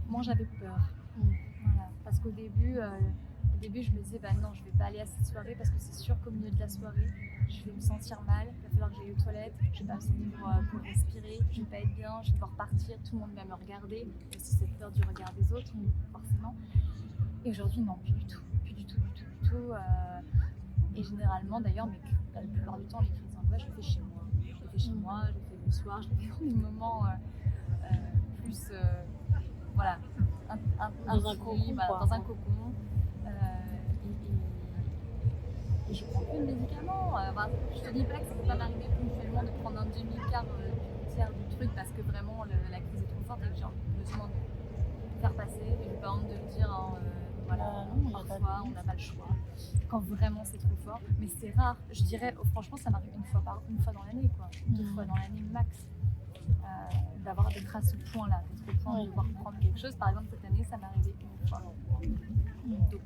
moins j'avais peur. Voilà. Parce qu'au début, je me disais, non, je vais pas aller à cette soirée parce que c'est sûr qu'au milieu de la soirée, je vais me sentir mal, il va falloir que j'aille aux toilettes, je vais pas me sentir pour respirer, je vais pas être bien, je vais devoir partir, tout le monde va me regarder, et aussi cette peur du regard des autres, forcément. Et aujourd'hui, non, plus du tout. Et généralement, d'ailleurs, mais la plupart du temps, les crises je le fais chez moi. Je le fais chez moi, je le fais le soir, je le fais dans des moments plus, voilà, Dans un cocon, voilà, quoi. dans un cocon. Et je prends plus de médicaments. Je te dis pas que ça peut pas m'arriver ponctuellement de prendre un demi-quart du tiers du truc parce que vraiment la crise est trop forte et que j'ai besoin de faire passer. J'ai pas honte de le dire, hein, voilà, Non, parfois on n'a pas le choix. Quand vraiment c'est trop fort, mais c'est rare. Je dirais, franchement, ça m'arrive une fois dans l'année, quoi. 2 fois dans l'année max. D'être à ce point-là, d'être au point de devoir prendre quelque chose. Par exemple, cette année, ça m'est arrivé une fois. Donc,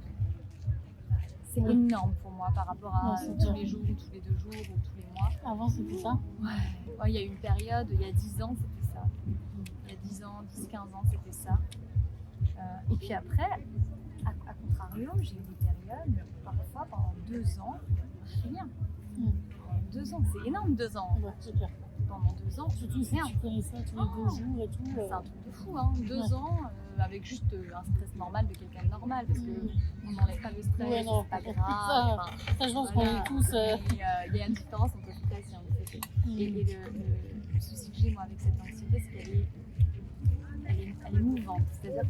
c'est énorme pour moi par rapport à tous les jours, ou tous les 2 jours, ou tous les mois. Avant, c'était ça? Ouais, il y a eu une période, il y a 10 ans, c'était ça. Il y a 10 ans, 10-15 ans, c'était ça. Et puis après, à contrario, j'ai eu des périodes, parfois pendant 2 ans, rien. 2 ans, c'est énorme 2 ans. Ouais, c'est clair. Pendant 2 ans, Surtout si tu connais ça tous les 2 jours et tout. C'est un truc de fou, hein. 2 ans avec juste un stress normal de quelqu'un de normal, parce qu'on n'enlève pas le stress, c'est pas grave. Ça, je pense qu'on est tous. Il y a une différence entre le stress et l'anxiété. Et le souci que j'ai moi avec cette anxiété, c'est qu'elle est mouvante, c'est-à-dire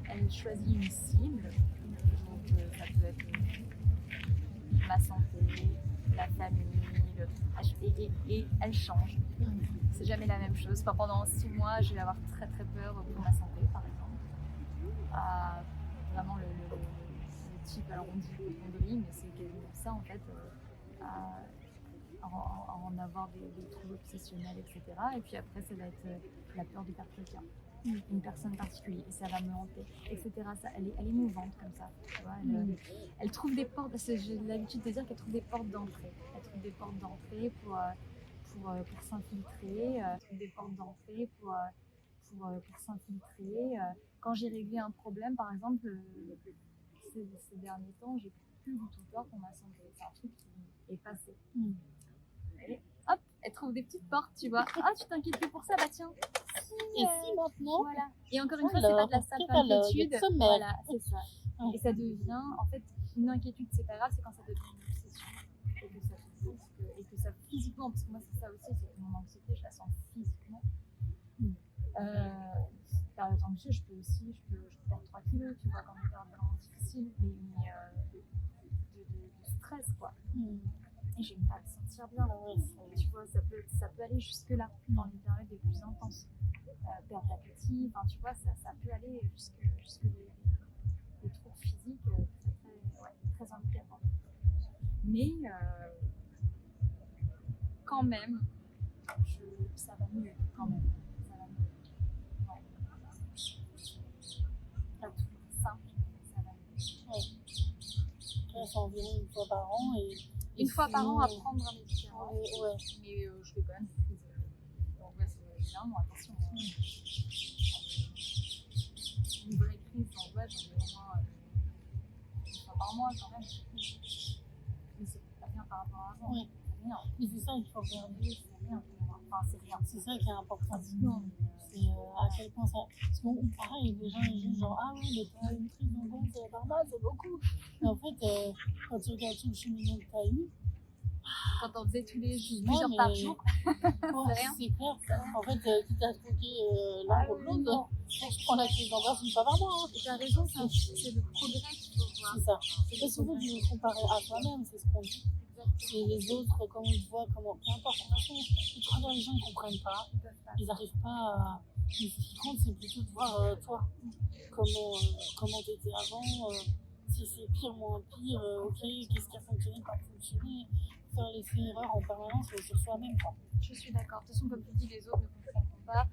qu'elle choisit une cible. Donc ça peut être ma santé, la famille, et elle change. C'est jamais la même chose. Enfin, pendant 6 mois, je vais avoir très très peur pour ma santé, par exemple. Vraiment le type, alors on dit hypochondrie, mais c'est quasiment ça en fait. En avoir des troubles obsessionnels, etc. Et puis après, ça va être la peur de perdre quelqu'un, une personne particulière, et ça va me hanter, etc. Ça, elle est mouvante comme ça. Tu vois, elle trouve des portes, j'ai l'habitude de dire qu'elle trouve des portes d'entrée. Elle trouve des portes d'entrée pour s'infiltrer, des portes d'entrée pour s'infiltrer. Quand j'ai réglé un problème, par exemple, ces derniers temps, j'ai plus du tout peur pour ma santé. C'est un truc qui est passé. Et hop, elle trouve des petites portes, tu vois. Ah, tu t'inquiètes plus pour ça, bah tiens. Et si maintenant? Voilà. Et encore une fois, c'est pas de la simple inquiétude. Voilà, c'est ça. Et ça devient, en fait, une inquiétude, c'est pas grave, c'est quand ça devient une obsession. Et que ça physiquement, parce que moi c'est ça aussi, c'est que mon anxiété, je la sens physiquement. Période anxieuse, je peux perdre 3 kilos, tu vois, quand une période vraiment difficile, mais de stress, quoi. Et j'ai pas à me sentir bien. Tu vois, ça peut aller jusque-là, dans les périodes les plus intenses. Perdre d'appétit, enfin, tu vois, ça peut aller jusque les troubles physiques très handicapants. Mais quand même, ça va mieux, quand même. Ça va mieux. Ouais. Pas tout simple, ça va mieux. Là, c'est environ une fois par an. Une fois par an à prendre un médicament. Ouais. Mais je fais quand même des crises. Donc, c'est évidemment, attention. Une vraie crise d'angoisse, j'en ai au moins une fois par mois quand même. Mais c'est pas rien par rapport à avant. Ouais. C'est rien. Mais c'est ça qu'il faut regarder. C'est rien. Enfin, c'est rien. C'est ça qui est important. C'est à quel point ça. Parce que pareil, les gens ils disent genre, ah ouais, mais t'as une crise d'angoisse par mois, c'est beaucoup. Mais en fait, quand tu regardes tout le cheminement que t'as eu, quand on faisait tous les jours, plusieurs par jour, c'est rien. C'est clair. En fait, quitte à troquer l'un pour l'autre, je prends la crise d'angoisse une fois par mois. Tu as raison, c'est le progrès qu'il faut voir. C'est ça. Parce que tu veux comparer à toi-même, c'est ce qu'on dit. Et les autres, comment ils te voient, comment. Peu importe. De toute façon, les 3 quarts des gens ne comprennent pas. Ils n'arrivent pas à. Mais ce qui compte, c'est plutôt de voir toi. Comment tu étais avant. Si c'est pire, moins pire. Ok, qu'est-ce qui a fonctionné, pas fonctionné. Faire l'essai erreur en permanence sur soi-même. Je suis d'accord. De toute façon, comme tu dis, les autres ne comprendront pas.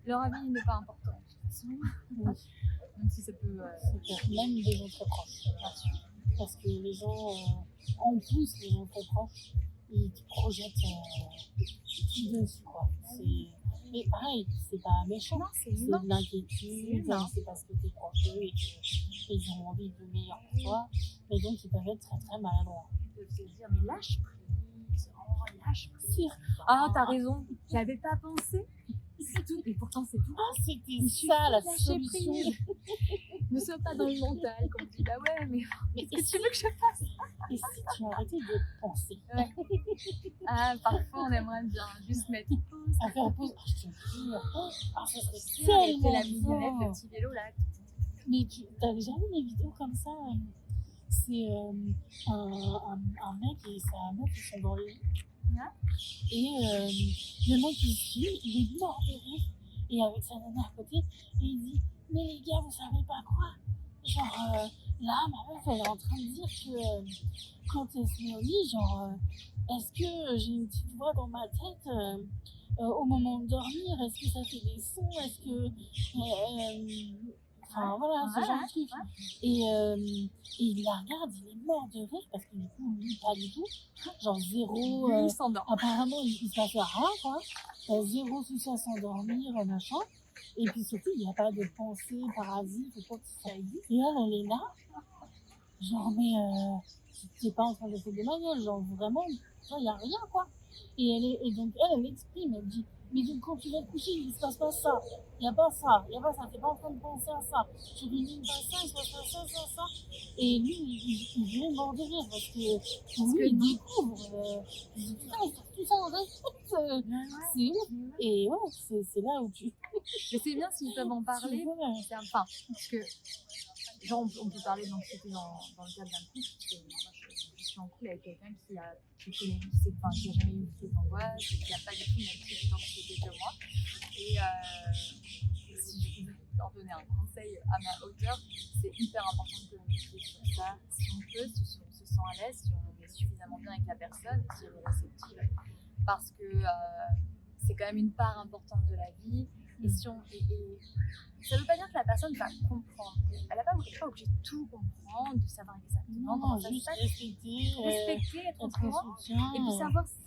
Leur avis n'est pas important. De toute façon. Même si ça peut. Même les gens très proches. Bien sûr. Parce que les gens, en plus, les gens très proches, ils te projettent tout dessus, quoi. Mais pareil, c'est pas méchant, c'est de l'inquiétude, c'est parce que t'es proche d'eux et qu'ils ont envie de meilleur pour toi. Et donc, ils peuvent être très très maladroits. Ils peuvent se dire, mais lâche prise, lâche prise. Ah, t'as raison, j'avais pas pensé. C'est tout, et pourtant c'est tout. Ah, c'était Il suffit ça la de lâcher solution. prise. Ne sois pas dans le mental quand on dit bah ouais, mais Mais qu'est-ce que tu veux que je fasse? et si tu arrêtais de penser Ouais. Ah, parfois on aimerait bien juste mettre pause. à faire pause? Ah, je te jure, ça serait Tu sais, arrêter tellement la mignonnette, bien. le petit vélo là. Mais tu t'avais jamais vu des vidéos comme ça? C'est un mec et sa meuf, ils sont dans le lit. Ouais. Et le mec, il suit, il est mort de rire. Et avec sa nana à côté, et il dit: mais les gars, vous savez pas quoi? Genre, là, ma meuf, elle est en train de dire que quand elle se met au lit, genre, est-ce que j'ai une petite voix dans ma tête au moment de dormir? Est-ce que ça fait des sons? Est-ce que. Enfin, voilà, ce genre de truc. Et il la regarde, il est mort de rire parce que du coup, lui, pas du tout. Genre, zéro. Lui, il s'endort. Apparemment, il se passe rien, quoi. Zéro souci à s'endormir, machin. Et puis surtout, il n'y a pas de pensée parasite ou quoi que ce soit. Et elle est là. Genre, mais t'es pas en train de faire de ma gueule. Genre, vraiment, il n'y a rien, quoi. Et donc, elle exprime, elle dit: mais donc, quand tu vas te coucher, il se passe pas ça. Il n'y a pas ça. T'es pas en train de penser à ça. Tu rumines pas ça, il se passe pas ça. Et lui, il est mort de rire parce que pour lui, il découvre. Il dit: putain, il fait tout ça en fait. C'est ouf. Et ouais, c'est là où tu. Mais c'est bien s'ils peuvent en parler. C'est enfin, parce que, genre, on peut parler d'anxiété dans le cadre d'un couple. Parce que moi, je suis en couple avec quelqu'un qui a jamais eu de crise d'angoisse, qui n'a pas du tout le même type d'anxiété que moi. Et si je pouvais leur donner un conseil à ma hauteur, c'est hyper important de communiquer sur ça. Si on peut, si on se sent à l'aise, si on est suffisamment bien avec la personne, si elle est réceptive. Parce que c'est quand même une part importante de la vie. Et ça ne veut pas dire que la personne va comprendre. Elle n'est pas obligée de tout comprendre, de savoir exactement comment ça se juste passe. respecter, Être au courant. soutien. Et puis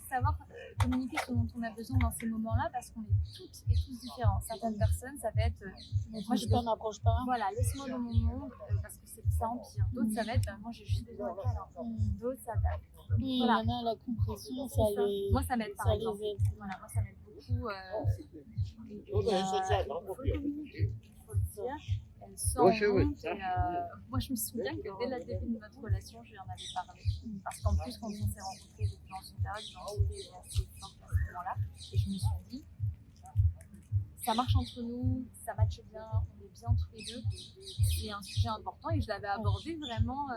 savoir communiquer ce dont on a besoin dans ces moments-là, parce qu'on est toutes et tous différents. Certaines personnes, ça va être moi, m'approche pas. voilà, laisse-moi dans mon monde, parce que ça empire. D'autres, ça va être moi, j'ai juste besoin de câlin. D'autres, ça va être. Oui, Voilà. il y en a la compression, ça les. Moi, ça m'aide par Ça exemple. les aide. Voilà, moi, ça m'aide beaucoup. Il faut le dire. Elles sont honte. Moi, je me souviens que dès le début de notre relation, je lui en avais parlé. Parce qu'en plus, quand on s'est rencontrés, j'étais dans une période d'anxiété assez forte à ce moment-là. Et je me suis dit, ça marche entre nous, ça matche bien, on est bien tous les deux. C'est un sujet important et je l'avais abordé vraiment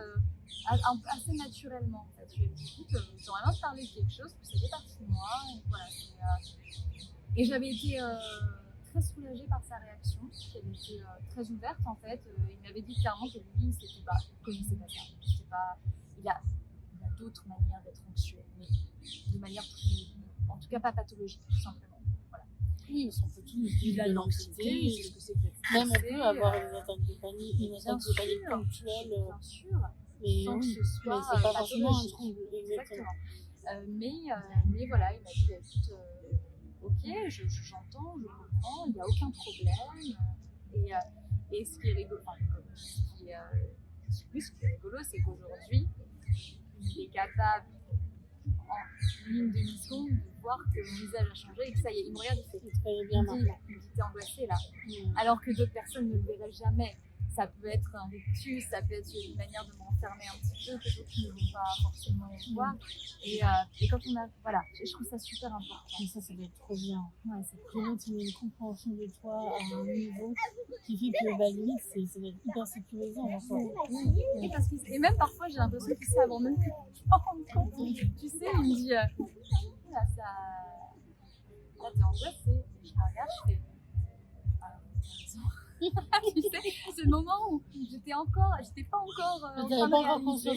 assez naturellement. En fait. Je lui ai dit: écoute, j'aurais bien parlé de quelque chose, que ça fait partie de moi. Et, voilà, et j'avais été très soulagée par sa réaction, qu'elle était très ouverte en fait. Il m'avait dit clairement que lui, il connaissait pas ça. Il a d'autres manières d'être anxieux, mais de manière plus, en tout cas pas pathologique, tout simplement. Oui, on peut tous vivre de l'anxiété. C'est ce que c'est que d'être Même on stressé, peut avoir une attaque de panique, ponctuelle. bien sûr, Mais sans oui, que ce soit mais c'est pas forcément un pathologique. trouble. Exactement. Mais voilà, il m'a dit: écoute, ok, j'entends, je comprends, il n'y a aucun problème. Et ce qui est rigolo, ce qui est rigolo, c'est qu'aujourd'hui, il est capable, en une demi-seconde, de voir que mon visage a changé et que ça y est, il me regarde, il fait: Très bien. il me dit: t'es angoissée là. Alors que d'autres personnes ne le verraient jamais. Ça peut être un rictus, ça peut être une manière de m'enfermer un petit peu que d'autres ne vont pas forcément voir. Et quand on a. Voilà, je trouve ça super important. Et ça doit être trop bien. Ouais, c'est Que l'autre ait une compréhension de toi à un niveau qui fait que, bah, limite, ça doit être hyper sécurisant. Et même parfois, j'ai l'impression qu'il sait avant même que je m'en rende compte. Tu sais, il me dit: là, t'es angoissée. Je me regarde, je fais: tu sais, c'est le moment où j'étais pas encore en train de réaliser.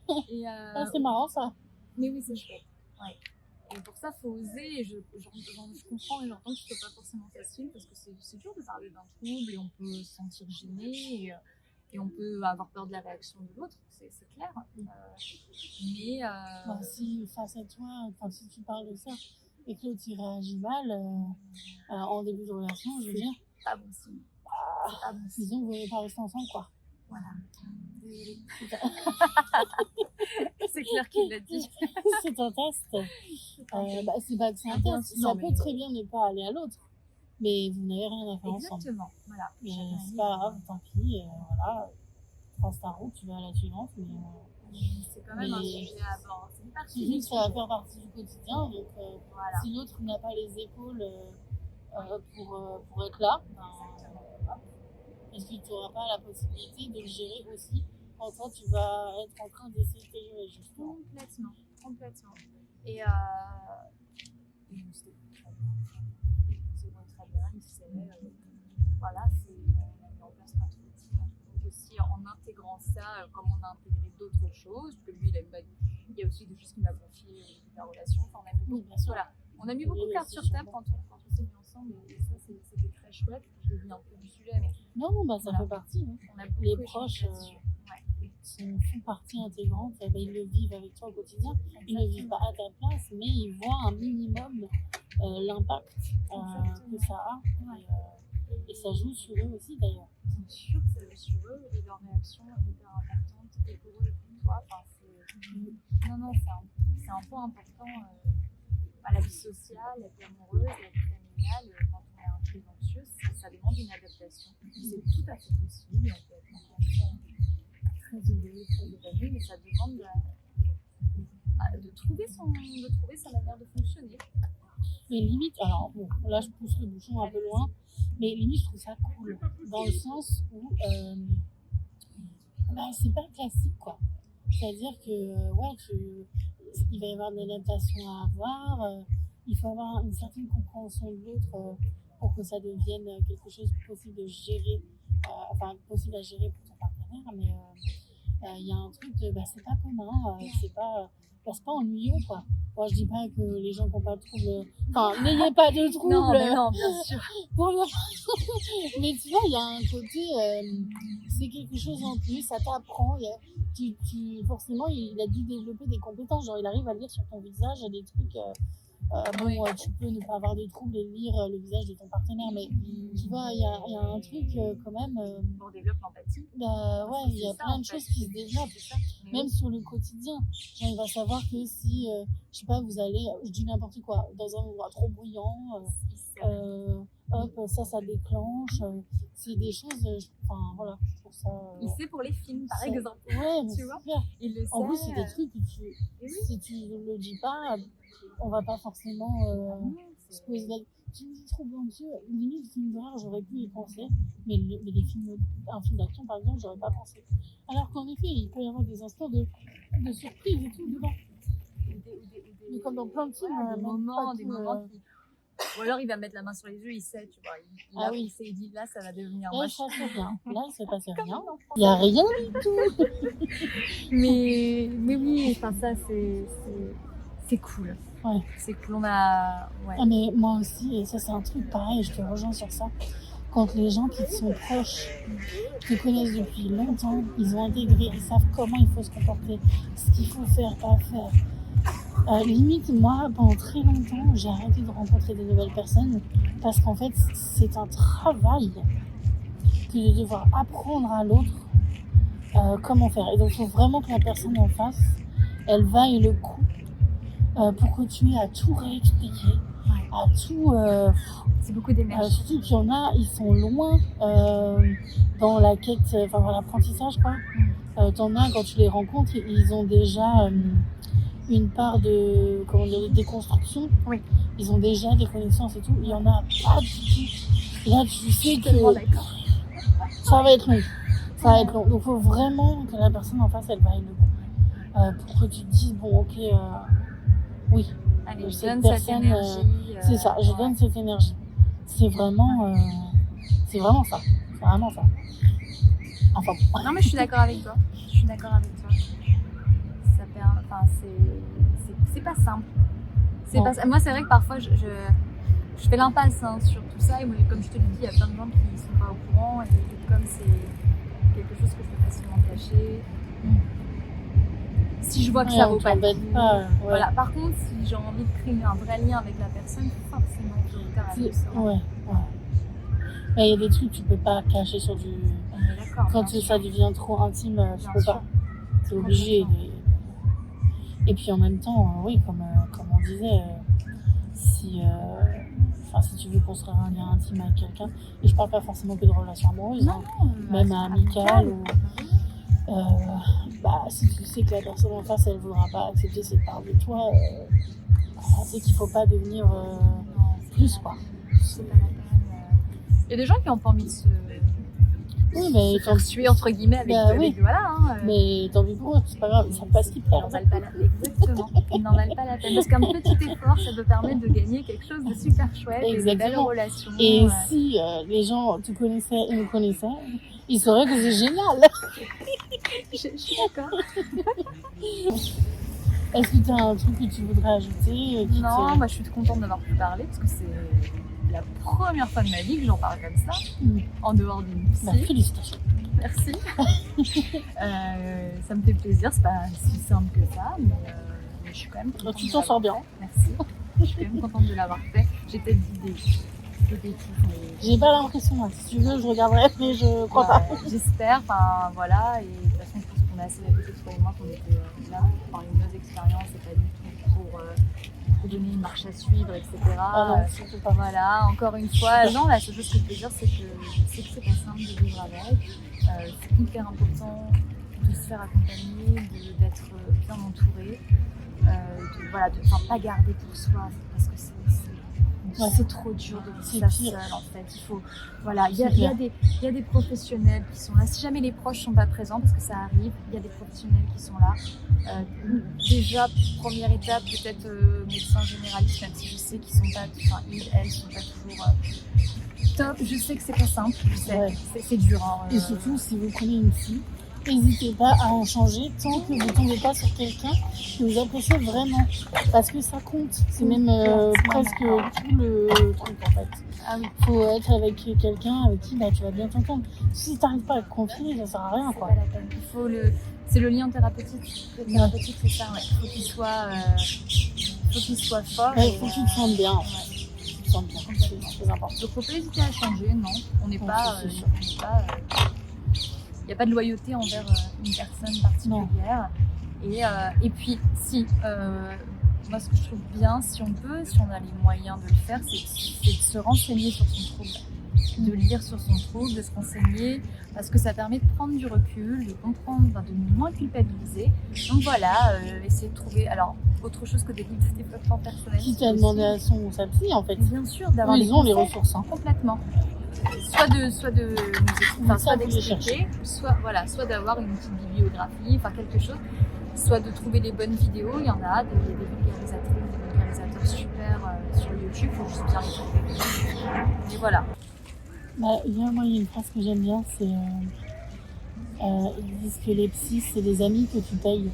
Ouais. C'est marrant ça. Mais oui, c'est chouette. Ouais. Et pour ça, il faut oser. Et je comprends et j'entends que ce soit pas forcément facile parce que c'est dur de parler d'un trouble et on peut se sentir gêné et on peut avoir peur de la réaction de l'autre, c'est clair. Si face à toi, si tu parles de ça et que l'autre il réagit mal en début de relation, je veux dire, pas bon signe. disons que vous n'allez pas rester ensemble, quoi. Voilà. Oui. C'est clair qu'il l'a dit. C'est un test. C'est pas que c'est un test. Non, Ça mais- peut très bien ne pas aller à l'autre. Mais vous n'avez rien à faire ensemble. Exactement. Voilà. Mais Chacun c'est est pas libre. grave, tant pis. Voilà. Trace ta route, tu vas à la suivante. Mais C'est quand même un Mais- sujet à aborder. C'est une partie suffit du que ça va sujet. faire partie du quotidien. Donc, Voilà. si l'autre n'a pas les épaules pour être là, hop. Est-ce que tu n'auras pas la possibilité de le gérer aussi quand toi tu vas être en train d'essayer de te gérer justement. Complètement. Et c'était très bien. C'est bon, très bien. Voilà, on a mis en place notre routine aussi en intégrant ça, comme on a intégré d'autres choses. Parce que lui, il y a aussi des choses qu'il m'a confiées de la relation. Enfin, on a mis Oui, beaucoup, bien sûr. voilà. On a mis beaucoup de cartes sur table quand on s'est mis ensemble. Et ça, c'était très chouette. Je l'ai mis un peu du sujet, mais Non, ça Voilà. fait partie. Hein. on a beaucoup Les échangé proches, là-dessus. font partie intégrante. Ils le vivent avec toi au quotidien. Ils ne le vivent pas à ta place, mais ils voient un minimum l'impact que ça a. Et ça joue sur eux aussi d'ailleurs. Bien sûr que ça joue sur eux et leur réaction est hyper importante et pour eux et pour toi. Enfin, c'est un point important à la vie sociale, la vie amoureuse, la vie familiale. Quand on est un peu anxieux, ça demande une adaptation. C'est tout à fait possible. On peut être encore très heureux, très épanoui, mais ça demande de trouver sa manière de fonctionner. Mais limite, alors bon, là je pousse le bouchon un peu loin, mais limite je trouve ça cool. Dans le sens où c'est pas classique quoi. C'est-à-dire que il va y avoir de l'adaptation à avoir, il faut avoir une certaine compréhension de l'autre pour que ça devienne quelque chose possible de gérer, possible à gérer pour ton partenaire, mais il y a un truc de c'est pas commun, c'est pas ennuyeux quoi. Moi je dis pas que les gens qui n'ont pas de troubles, n'ayez pas de troubles. Non, bien sûr. Mais tu vois, il y a un côté, c'est quelque chose en plus, ça t'apprend. Forcément, il a dû développer des compétences. Genre, il arrive à lire sur ton visage des trucs. Tu peux ne pas avoir de troubles et lire le visage de ton partenaire, mais tu vois, il y a un truc quand même. On développe l'empathie. Il y a plein de choses qui se développent. Même sur le quotidien. Genre, il va savoir que si, je sais pas, vous allez, je dis n'importe quoi, dans un endroit trop bruyant, ça déclenche. C'est des choses, je trouve ça. Il sait pour les films, par exemple. Ouais, mais Tu vois, super. il le sait. En plus, c'est des trucs que si tu ne le dis pas, on va pas forcément se poser la. Tu me dis trop anxieux, limite film d'horreur, j'aurais pu y penser, mais un film d'action par exemple, j'aurais pas pensé. Alors qu'en effet, il peut y avoir des instants de surprise et tout dedans. Mais comme dans plein de films, des moments qui. Ou alors il va mettre la main sur les yeux, il sait, tu vois. Il sait, il dit là, ça va devenir là, moche. ça fait rien. Là, il s'est passé rien. Il n'y a rien du tout. mais oui, enfin ça c'est cool. Ouais. C'est cool, on a. Ouais. Ah, mais moi aussi, et ça c'est un truc pareil, je te rejoins sur ça. Quand les gens qui te sont proches, te connaissent depuis longtemps, ils ont intégré, ils savent comment il faut se comporter, ce qu'il faut faire, pas faire. Limite, moi, pendant très longtemps, j'ai arrêté de rencontrer de nouvelles personnes parce qu'en fait, c'est un travail que de devoir apprendre à l'autre comment faire. Et donc, il faut vraiment que la personne en face, elle vaille le coup pour que tu aies à tout réexpliquer, à tout. C'est beaucoup d'énergie. Surtout qu'il y en a, ils sont loin dans la quête, dans l'apprentissage, quoi. T'en as, quand tu les rencontres, ils ont déjà une part de déconstruction. Oui. Ils ont déjà des connaissances et tout. Il y en a pas du tout. Là, tu sais que ça va être long. Donc, il faut vraiment que la personne en face, elle vaille le coup. Pour que tu te dises, bon, ok, oui. Allez, je cette donne personne, cette énergie. C'est ça, je donne cette énergie. C'est vraiment ça. C'est vraiment ça. Enfin, Non, mais je suis d'accord avec toi. C'est pas simple. Moi, c'est vrai que parfois, je fais l'impasse sur tout ça. Et moi, comme je te l'ai dit, il y a plein de gens qui ne sont pas au courant. Et comme c'est quelque chose que je peux facilement cacher, si je vois que ça vaut pas le coup. Voilà. Par contre, si j'ai envie de créer un vrai lien avec la personne, forcément, je vais faire la Ouais. Mais il y a des trucs que tu peux pas cacher sur du. On est d'accord. d'accord. Quand bien ça sûr. devient trop intime, tu Bien peux sûr. pas. T'es obligé. Complètement. Et puis en même temps, oui, comme on disait, si, si tu veux construire un lien intime avec quelqu'un, et je parle pas forcément que de relations amoureuses, Non, hein, non, même amicales, ou Oui. si tu sais que la personne en face elle voudra pas accepter cette part de toi, c'est qu'il faut pas devenir Non, c'est plus pas quoi. la peine. C'est pas la peine. Il y a des gens qui ont pas envie de Oui, mais se faire suer entre guillemets avec, Bah oui. avec voilà. Mais tant pis pour eux, c'est pas grave, ils savent pas ce qu'ils Ils n'en perdent. valent pas exactement. Ils n'en valent pas la peine. Parce qu'un petit effort, ça peut permettre de gagner quelque chose de super chouette, et de belles Exactement. relations. Et si les gens te connaissaient et me connaissaient, ils sauraient que c'est génial. Je suis d'accord. Est-ce que tu as un truc que tu voudrais ajouter Non, moi je suis contente d'avoir pu parler parce que c'est la première fois de ma vie que j'en parle comme ça, en dehors d'une Bah, psy. félicitations. Merci. Ça me fait plaisir, c'est pas si simple que ça, mais je suis quand même contente. Tu t'en sors bien. Merci. Je suis quand même contente de l'avoir fait. J'ai peut-être dit des bêtises, mais J'ai pas l'impression, hein. Si tu veux, je regarderai, mais je crois pas. j'espère, enfin voilà, et de toute façon, je pense qu'on a assez répété, toi et moi, qu'on était là pour parler de nos expériences et pas du tout pour donner une marche à suivre, etc. Ah non, surtout pas. Voilà, encore une fois, non, la seule chose que je peux dire, c'est que je sais que c'est pas simple de vivre avec. C'est hyper important de se faire accompagner, d'être bien entouré, de pas garder pour soi, parce que c'est trop dur de C'est vivre ça pire. seul en fait. Il faut, voilà, il y C'est a pire. des professionnels qui sont là. Si jamais les proches sont pas présents, parce que ça arrive, il y a des professionnels qui sont là. Déjà, première étape, peut-être médecin généraliste, même si je sais qu'ils sont pas, enfin elles sont pas toujours top. Je sais que c'est pas simple, je sais, Ouais. c'est dur. Hein, Et surtout, si vous prenez une fille, n'hésitez pas à en changer tant que vous ne tombez pas sur quelqu'un que vous appréciez vraiment. Parce que ça compte. C'est même presque tout le truc en fait. Ah oui. Il faut être avec quelqu'un avec qui tu vas bien t'entendre. Si tu n'arrives pas à te confier, ça sert à rien. C'est Quoi. pas la peine. C'est le lien thérapeutique. Le thérapeutique, c'est ça, ouais. Faut qu'il soit fort. Il faut que tu te sentes bien. Ouais. Tu te sentes bien. C'est très important. Donc faut pas hésiter à changer, non. On n'est pas. Il n'y a pas de loyauté envers une personne particulière. Et puis, si, moi ce que je trouve bien, si on peut, si on a les moyens de le faire, c'est de se renseigner sur son trouble. De lire sur son trouble, de se renseigner, parce que ça permet de prendre du recul, de comprendre, de moins culpabiliser. Donc voilà, essayer de trouver, alors autre chose que des livres de développement personnel. Qui t'a demandé à sa psy en fait. Bien sûr, d'avoir Ils ont les ressources. Hein. complètement. Soit d'expliquer, soit d'avoir une petite bibliographie, enfin quelque chose, soit de trouver les bonnes vidéos. Il y en a des vulgarisatrices, des vulgarisateurs super sur YouTube, il faut juste bien les trouver. Et voilà. Il y a une phrase que j'aime bien, c'est ils disent que les psys, c'est des amis que tu payes.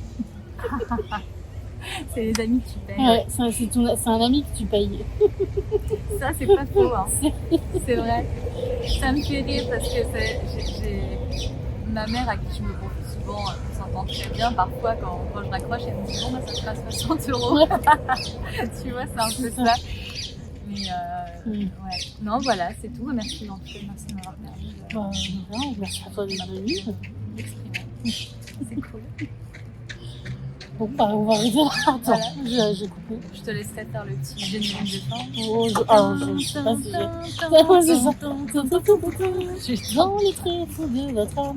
C'est les amis qui payent. Ouais, c'est un ami que tu payes. Ça, c'est pas faux. Hein. C'est vrai. Ça me fait rire parce que j'ai ma mère à qui je me confie souvent, on s'entend très bien. Parfois, quand je raccroche, elle me dit bon, ça sera 60 €. Ouais. Tu vois, c'est un peu ça. Mais ouais. Non, voilà, c'est tout. Merci en tout cas, merci de m'avoir permis Merci à toi d'être venu. d'exprimer. C'est cool. Bon, on va arrêter là. Attends, Voilà. j'ai coupé. Je te laisserai faire le petit générique de fin. Je sais pas si j'ai. C'est ça. Dans les tréfonds de votre âme.